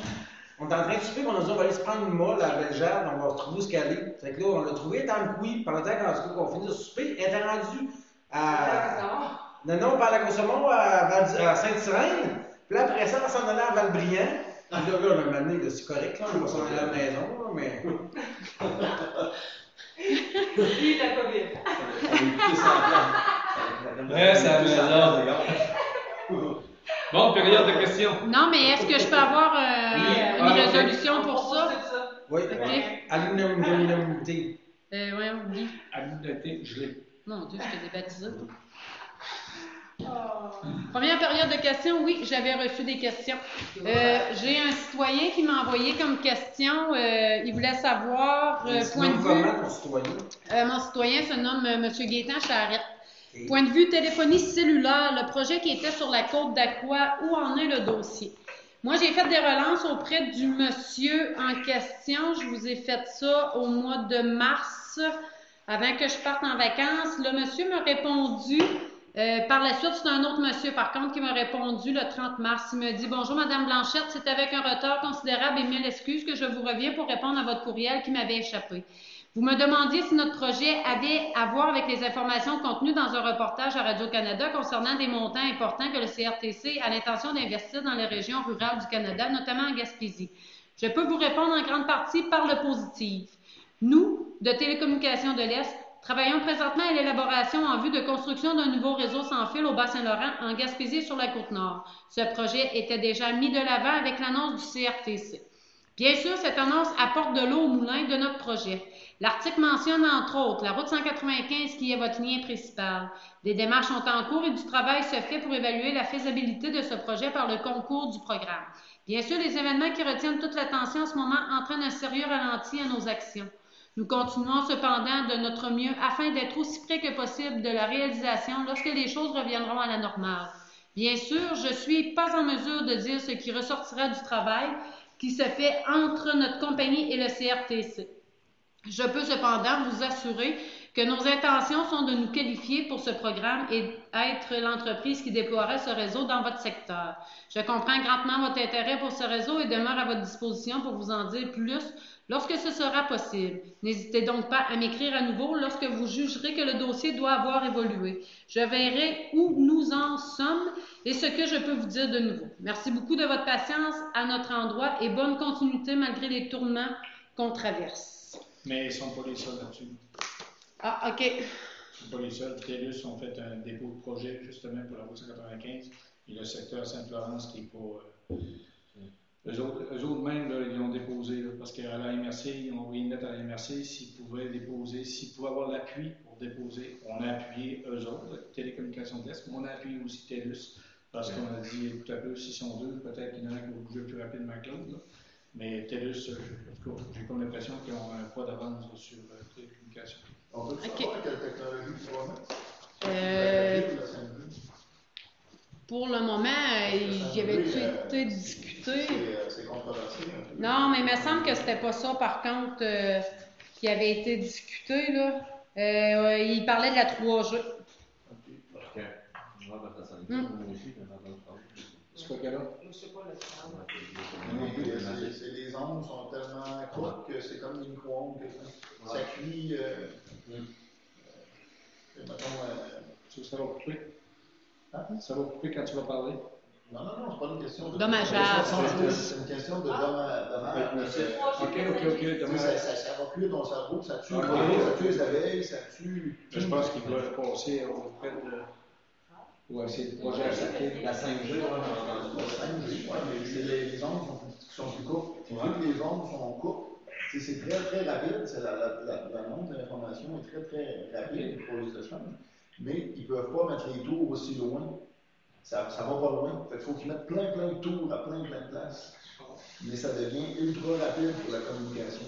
on est en train de souper, puis on a dit, on va aller se prendre une molle à Bellegarde, on va retrouver où ce qu'elle est. Fait que là, on l'a trouvé dans le couille, pendant le temps qu'on finit de souper, elle était rendue à. Non, pas à la Côte-Saumon, à Sainte-Sirène. Puis là, après ça, on s'en allait à Valbriand. Puis là, on a mené, c'est correct, là, on va s'en aller à la maison, là, mais. Vive la COVID. Reste à la maison. Bon, période de questions. Non, mais est-ce que je peux avoir une résolution pour ça? Oui, Ok. à l'unanimité. Voyons, Guy. À l'unité, je l'ai. Mon Dieu, je t'ai débaptisé. Première période de questions, oui, j'avais reçu des questions. J'ai un citoyen qui m'a envoyé comme question, il voulait savoir, point de vue... Comment ton citoyen? Mon citoyen se nomme M. Gaétan Charette. Point de vue téléphonie cellulaire, le projet qui était sur la côte d'Aqua, où en est le dossier? Moi, j'ai fait des relances auprès du monsieur en question. Je vous ai fait ça au mois de mars, avant que je parte en vacances. Le monsieur m'a répondu... par la suite, c'est un autre monsieur, par contre, qui m'a répondu le 30 mars. Il me dit « Bonjour, Madame Blanchette, c'est avec un retard considérable et mille excuses que je vous reviens pour répondre à votre courriel qui m'avait échappé. Vous me demandiez si notre projet avait à voir avec les informations contenues dans un reportage à Radio-Canada concernant des montants importants que le CRTC a l'intention d'investir dans les régions rurales du Canada, notamment en Gaspésie. Je peux vous répondre en grande partie par le positif. Nous, de Télécommunications de l'Est, travaillons présentement à l'élaboration en vue de construction d'un nouveau réseau sans fil au Bas-Saint-Laurent, en Gaspésie sur la Côte-Nord. Ce projet était déjà mis de l'avant avec l'annonce du CRTC. Bien sûr, cette annonce apporte de l'eau au moulin de notre projet. L'article mentionne entre autres la route 195 qui est votre lien principal. Des démarches sont en cours et du travail se fait pour évaluer la faisabilité de ce projet par le concours du programme. Bien sûr, les événements qui retiennent toute l'attention en ce moment entraînent un sérieux ralenti à nos actions. Nous continuons cependant de notre mieux afin d'être aussi près que possible de la réalisation lorsque les choses reviendront à la normale. Bien sûr, je ne suis pas en mesure de dire ce qui ressortira du travail qui se fait entre notre compagnie et le CRTC. Je peux cependant vous assurer que nos intentions sont de nous qualifier pour ce programme et être l'entreprise qui déploierait ce réseau dans votre secteur. Je comprends grandement votre intérêt pour ce réseau et demeure à votre disposition pour vous en dire plus lorsque ce sera possible. N'hésitez donc pas à m'écrire à nouveau lorsque vous jugerez que le dossier doit avoir évolué. Je verrai où nous en sommes et ce que je peux vous dire de nouveau. Merci beaucoup de votre patience à notre endroit et bonne continuité malgré les tourments qu'on traverse. Mais ils ne sont pas les seuls là-dessus. Ah, OK. Ils ne sont pas les seuls. TELUS ont fait un dépôt de projet justement pour la route 195 et le secteur Sainte-Florence qui n'est pas. Eux autres même, là, ils ont déposé, là, parce qu'à la MRC, ils ont envoyé une lettre à la MRC s'ils pouvaient déposer, s'ils pouvaient avoir l'appui pour déposer. On a appuyé eux autres, Télécommunications de l'Est, mais on a appuyé aussi TELUS, parce qu'on a dit, écoute un peu, s'ils sont deux, peut-être qu'il y en a un qui va bouger plus rapidement que l'autre. Là. Mais TELUS, en tout cas, j'ai comme l'impression qu'ils ont un poids d'avance sur Télécommunications. On peut savoir quelle technologie tu vas mettre? Pour le moment, il y avait-tu été discuté? C'est controversé. Non, mais il me semble que c'était pas ça. Par contre, il qui avait été discuté, là. Il parlait de la 3G. Parce que, moi, ça me Mm. moi aussi, quand j'entends parler. C'est quoi qu'elle a? Je sais pas le temps. Les ondes sont tellement courtes que c'est comme des micro-ondes. Ça cuit. Mettons, Ça va couper. Hein? Ça va couper quand tu vas parler. non, c'est pas une question de. Dommageable. C'est une question de dommage. Ok. Ça va cuire ton cerveau, ça tue, Ok. ça tue les abeilles, ça tue. Je pense qu'il doit passer auprès de. Ouais, c'est le projet à saquer. La 5G, Mais les ondes sont plus courtes. Vu que les ondes sont courtes, c'est très très rapide. La montre de l'information est très très rapide pour les échanges. Mais ils ne peuvent pas mettre les tours aussi loin. Ça va pas loin. Il faut qu'ils mettent plein de tours à plein de places. Mais ça devient ultra rapide pour la communication.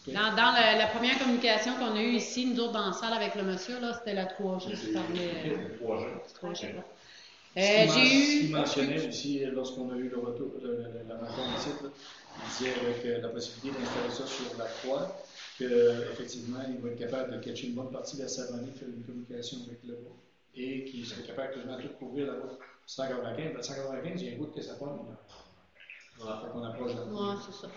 Dans la première communication qu'on a eue ici, nous autres dans la salle avec le monsieur, là, c'était la 3G qui parlait. 3G. Ce qu'il mentionnait aussi lorsqu'on a eu le retour, la rencontre ici, il disait avec la possibilité d'installer ça sur la croix, qu'effectivement, il va être capable de catcher une bonne partie de la Savonnée, faire une communication avec le bas, et qu'il serait capable de tout couvrir la route 195. 195, il y a un bout que ça pointe. Fait qu'on approche de la Ouais, c'est ça.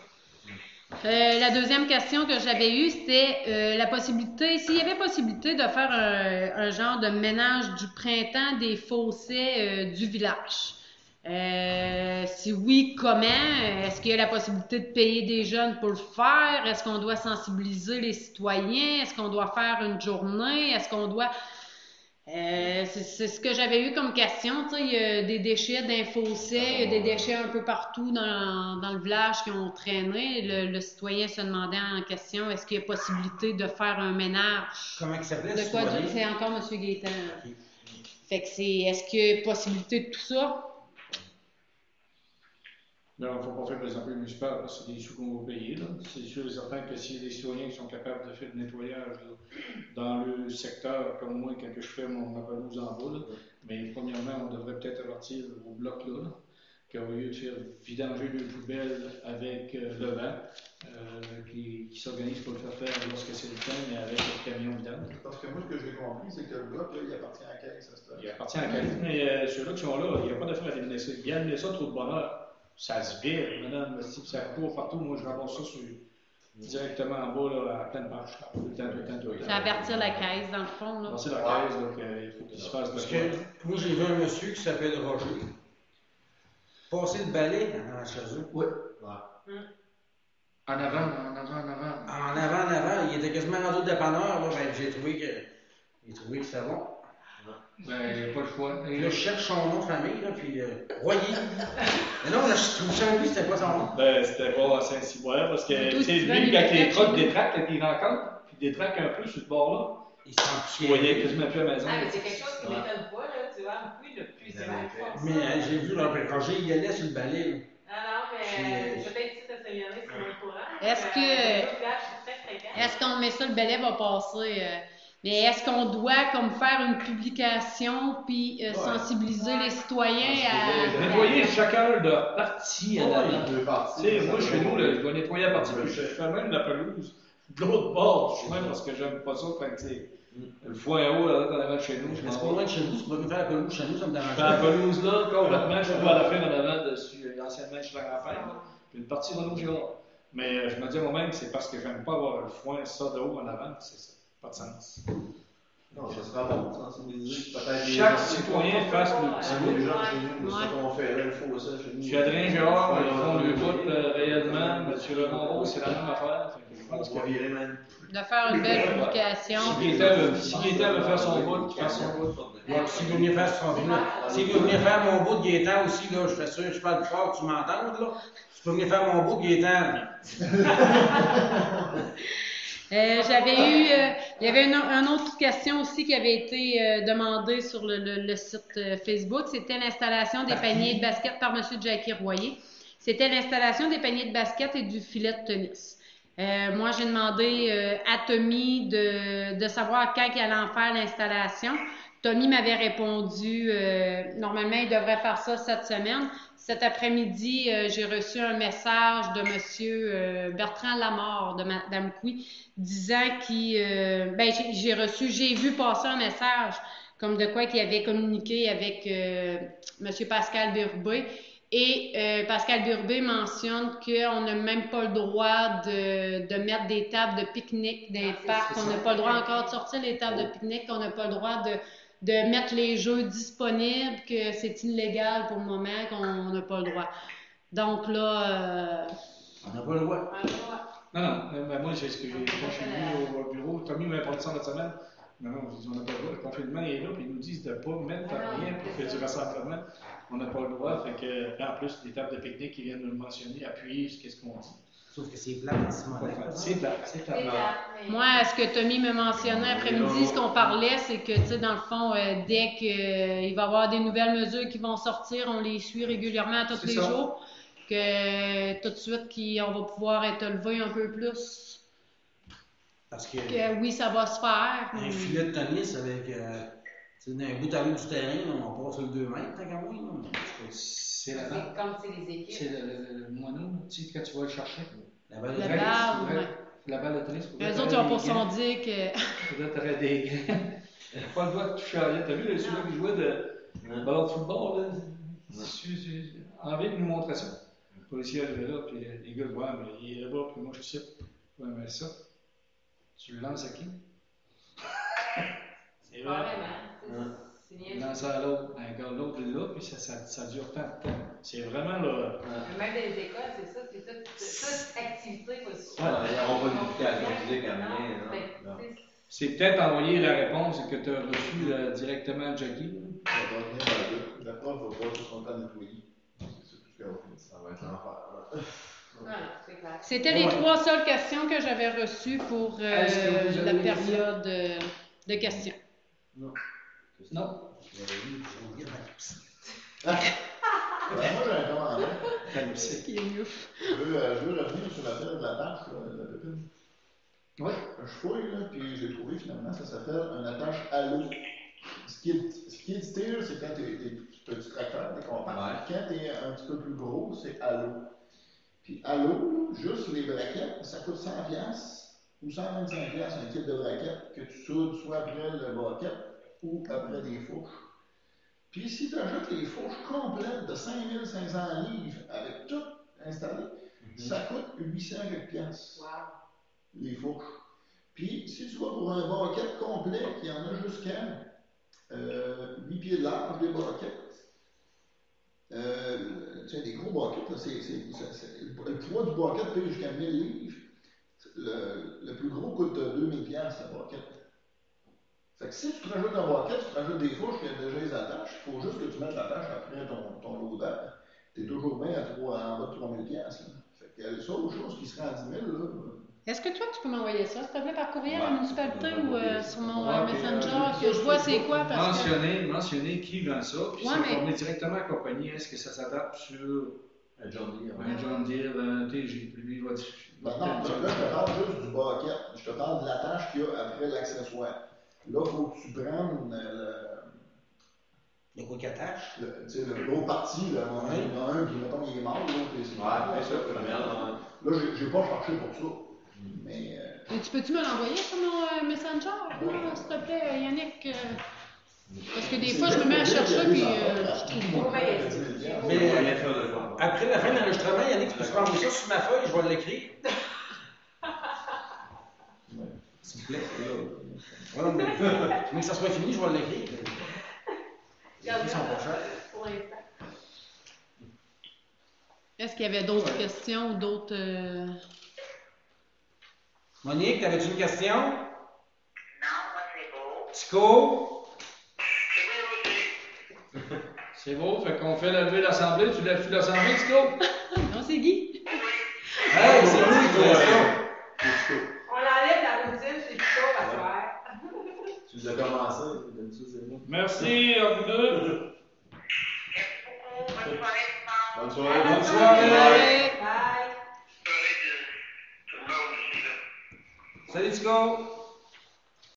La deuxième question que j'avais eue, c'était la possibilité, s'il y avait possibilité de faire un genre de ménage du printemps des fossés du village. Si oui, comment? Est-ce qu'il y a la possibilité de payer des jeunes pour le faire? Est-ce qu'on doit sensibiliser les citoyens? Est-ce qu'on doit faire une journée? Est-ce qu'on doit... c'est ce que j'avais eu comme question. Tu sais, il y a des déchets d'un fossé, il y a des déchets un peu partout dans le village qui ont traîné. Le citoyen se demandait en question, est-ce qu'il y a possibilité de faire un ménage? Comment il s'appelait? De quoi dire? C'est encore M. Gaétan. Ok. Fait que est-ce qu'il y a possibilité de tout ça? Non, il ne faut pas faire des emplois municipaux, parce que c'est des sous qu'on va payer. C'est sûr et certain que s'il y a des citoyens qui sont capables de faire du nettoyage là, dans le secteur, comme moi, quand je fais ma pelouse en bas, mais premièrement, on devrait peut-être avertir au bloc là, qu'au lieu de faire vidanger le poubelle avec le vent, qui s'organise pour le faire lorsque c'est le temps, mais avec le camion vidange. Parce que moi, ce que j'ai compris, c'est que le bloc, là, il appartient à la caisse. Il appartient à la caisse, mais ceux-là qui sont là, il n'y a pas d'affaire à éliminer ça. Ils éliminent ça trop de bonheur. Ça se vire, madame, ça court partout. Moi, je ramasse ça directement en bas, là, à pleine marche. Tout le temps. C'est avertir la caisse, dans le fond. Là. C'est la caisse, donc il faut qu'il se fasse de Parce quoi. que moi, j'ai vu un monsieur qui s'appelle Roger passer le balai chez eux. Oui. En avant. Il était quasiment rendu au dépanneur. Là, ben, j'ai trouvé que c'était bon. Ben, il n'y a pas le choix. Et là, je cherche son nom de famille, là, puis Royer. Mais non, là, je savais plus c'était quoi son nom. Ben, c'était pas à Saint-Cyboire, parce que, Surtout tu sais, si tu vas lui, aller quand les mettre trucks chez nous. détraquent, quand il rencontre, puis détraquent un peu sur ce bord-là, Il s'en tu voyais quasiment plus à la maison. Ah, mais c'est quelque chose qui m'étonne pas, là. Tu vois, oui, le plus c'est Mais j'ai vu Roger, il allait sur le balai. Là. Non, mais peut-être si ça s'est c'est moins courant. Est-ce qu'on met ça, le balai va passer? Mais est-ce qu'on doit comme faire une publication puis sensibiliser les citoyens à... Nettoyer chacun leur partie à la deux parties. Tu sais, moi, chez nous, là, je dois nettoyer la partie, puis je fais même la pelouse. De l'autre bord du chemin, parce que j'aime pas ça, quand tu le foin à eau, là, en avant de chez nous. C'est pas loin de chez nous, tu peux faire la pelouse chez nous, ça me dérange Dans la pas. pelouse, là, complètement, je dois la faire en avant dessus, anciennement, chez la grand-père. Puis une partie Renault Girard. Mais je me dis moi-même, c'est parce que j'aime pas avoir le foin, ça, de haut en avant, c'est ça. Pas de sens. Non, ça sera bon, sensibiliser. Peut-être Chaque citoyen fasse le petit c'est bout. des gens chez nous, c'est ça qu'on fait là, il faut ça chez nous. M. Adrien Girard, ils font le bout réellement. M. Renaud, c'est la même affaire. Fait que je pense On va virer même. De faire une belle publication. Si Gaétan veut faire son bout, qu'il fasse son bout. Donc, s'il veut venir faire son s'il veut venir faire mon bout de Gaétan aussi, là, je fais ça, je parle plus fort que tu m'entendes, là. Tu peux venir faire mon bout de Gaétan. Il y avait une autre question aussi qui avait été demandée sur le site Facebook. C'était l'installation des paniers de basket par M. Jackie Royer. C'était l'installation des paniers de basket et du filet de tennis. Moi, j'ai demandé à Tommy de savoir quand il allait en faire l'installation. Tommy m'avait répondu, normalement, il devrait faire ça cette semaine. Cet après-midi, j'ai reçu un message de M. Bertrand Lamarre de Mme Couy disant j'ai vu passer un message comme de quoi qu'il avait communiqué avec M. Pascal Burbé. Et Pascal Burbé mentionne qu'on n'a même pas le droit de mettre des tables de pique-nique dans les parcs, qu'on n'a pas le droit encore de sortir les tables de pique-nique, qu'on n'a pas le droit de mettre les jeux disponibles, que c'est illégal pour le moment, qu'on n'a pas le droit. Donc là... On n'a pas le droit. Non, moi, c'est ce que quand je suis venu au bureau, Tommy m'a parlé ça cette semaine. Non, on n'a pas le droit. Le confinement est là, puis ils nous disent de ne pas mettre rien pour faire du rassemblement. On n'a pas le droit. Fait que, en plus, les tables de pique-nique qui viennent de le mentionner appuient sur ce qu'on dit. Sauf que c'est plat en ce moment. C'est plat. Moi, ce que Tommy me mentionnait après-midi, ce qu'on parlait, c'est que, tu sais, dans le fond, dès qu'il va y avoir des nouvelles mesures qui vont sortir, on les suit régulièrement tous les jours, que tout de suite, on va pouvoir être élevé un peu plus. Parce que oui, ça va se faire. Un filet de tennis avec un bout à bout du terrain, on passe le 2 mètres, tant qu'à moi. C'est comme c'est les équipes. C'est le moineau, tu sais, quand tu vas le chercher. La balle de tennis. Les autres, ils ont pour son dire que. Peut-être que tu aurais des gants. Pas le droit de toucher à rien. T'as vu celui-là qui jouait de ballon de football, là? Envie de nous montrer ça. Le policier arrivait là, puis les gars, ouais, mais il est là-bas, puis moi je suis ici. Ouais, mais ça, tu le lances à qui? C'est vrai. Tu lances à l'autre, un gars, l'autre est là, puis ça dure tant de temps. C'est vraiment là. Même dans les écoles, c'est ça, toute activité possible. On va l'éducation physique à rien. C'est peut-être envoyer la réponse que tu as reçue directement à Jackie. La prof va voir sur son temps d'employé. C'est tout ce qu'elle va faire. Ça va être l'enfer. C'était les 3 seules questions que j'avais reçues pour la période de questions. Non. Moi, j'ai un commentaire. Je veux revenir sur l'affaire de la tâche, la pépine. Oui. Je fouille, là, puis j'ai trouvé finalement, ça s'appelle une attache à l'eau. Skid steer, c'est quand t'es petit tracteur, t'es compact. Quand t'es un petit peu plus gros, c'est à l'eau. Puis à l'eau, juste les braquettes, ça coûte 100$ ou 125$ un kit de braquettes que tu soudes soit après le braquette ou après des fourches. Puis si tu ajoutes les fourches complètes de 5500 livres avec tout installé, ça coûte 800$. Wow. Les fourches. Puis si tu vas pour un braquette complet qui en a jusqu'à 8 pieds de large, des braquettes, tu sais, des gros braquettes, le poids du braquette paye jusqu'à 1000 livres. Le plus gros coûte 2000$ la braquette. Fait que si tu te rajoutes un braquette, tu te rajoutes des fourches qui ont déjà les attaches, il faut juste que tu mettes l'attache après ton loader. Tu es toujours bien en bas de 3000$. Fait que la seule chose qui serait à 10 000$, là. Est-ce que toi, tu peux m'envoyer ça, s'il te plaît, par courriel à la municipalité ou sur mon Messenger, que je vois c'est quoi? Parce mentionner qui vend ça, puis s'informer directement à la compagnie. Est-ce que ça s'adapte sur un John Deere, un TG? Puis lui, il va dire. Non, là, je te parle juste du braquette. Je te parle de l'attache qu'il y a après l'accessoire. Là, il faut que tu prennes le quoi qui attache? L'autre partie, là, il y en a un, puis mettons, il est mort, l'autre, c'est ça. Là, j'ai pas cherché pour ça. Mais tu peux-tu me l'envoyer sur mon Messenger, s'il te plaît, Yannick? Parce que des fois, je me mets à chercher, puis je trouve pas. Mais après la fin de l'enregistrement, Yannick, tu peux prendre ça sur ma feuille, je vais l'écrire. S'il vous plaît. Voilà, mais que ça soit fini, je vais l'écrire. Les prix sont pas chers. Pour l'instant. Est-ce qu'il y avait d'autres questions ou d'autres... Monique, t'avais-tu une question? Non, moi c'est beau. Chico? C'est beau, fait qu'on fait lever l'assemblée. Tu lèves-tu l'assemblée, Chico? Non, c'est Guy. Hey, c'est Guy qui question. On enlève la routine, c'est chaud à faire. Tu nous as commencé, c'est bon. Merci à vous deux. Merci beaucoup. Bonne soirée. Bonne soirée. Bonne soirée. Bye. Tout le monde ici, là. Salut, Chico.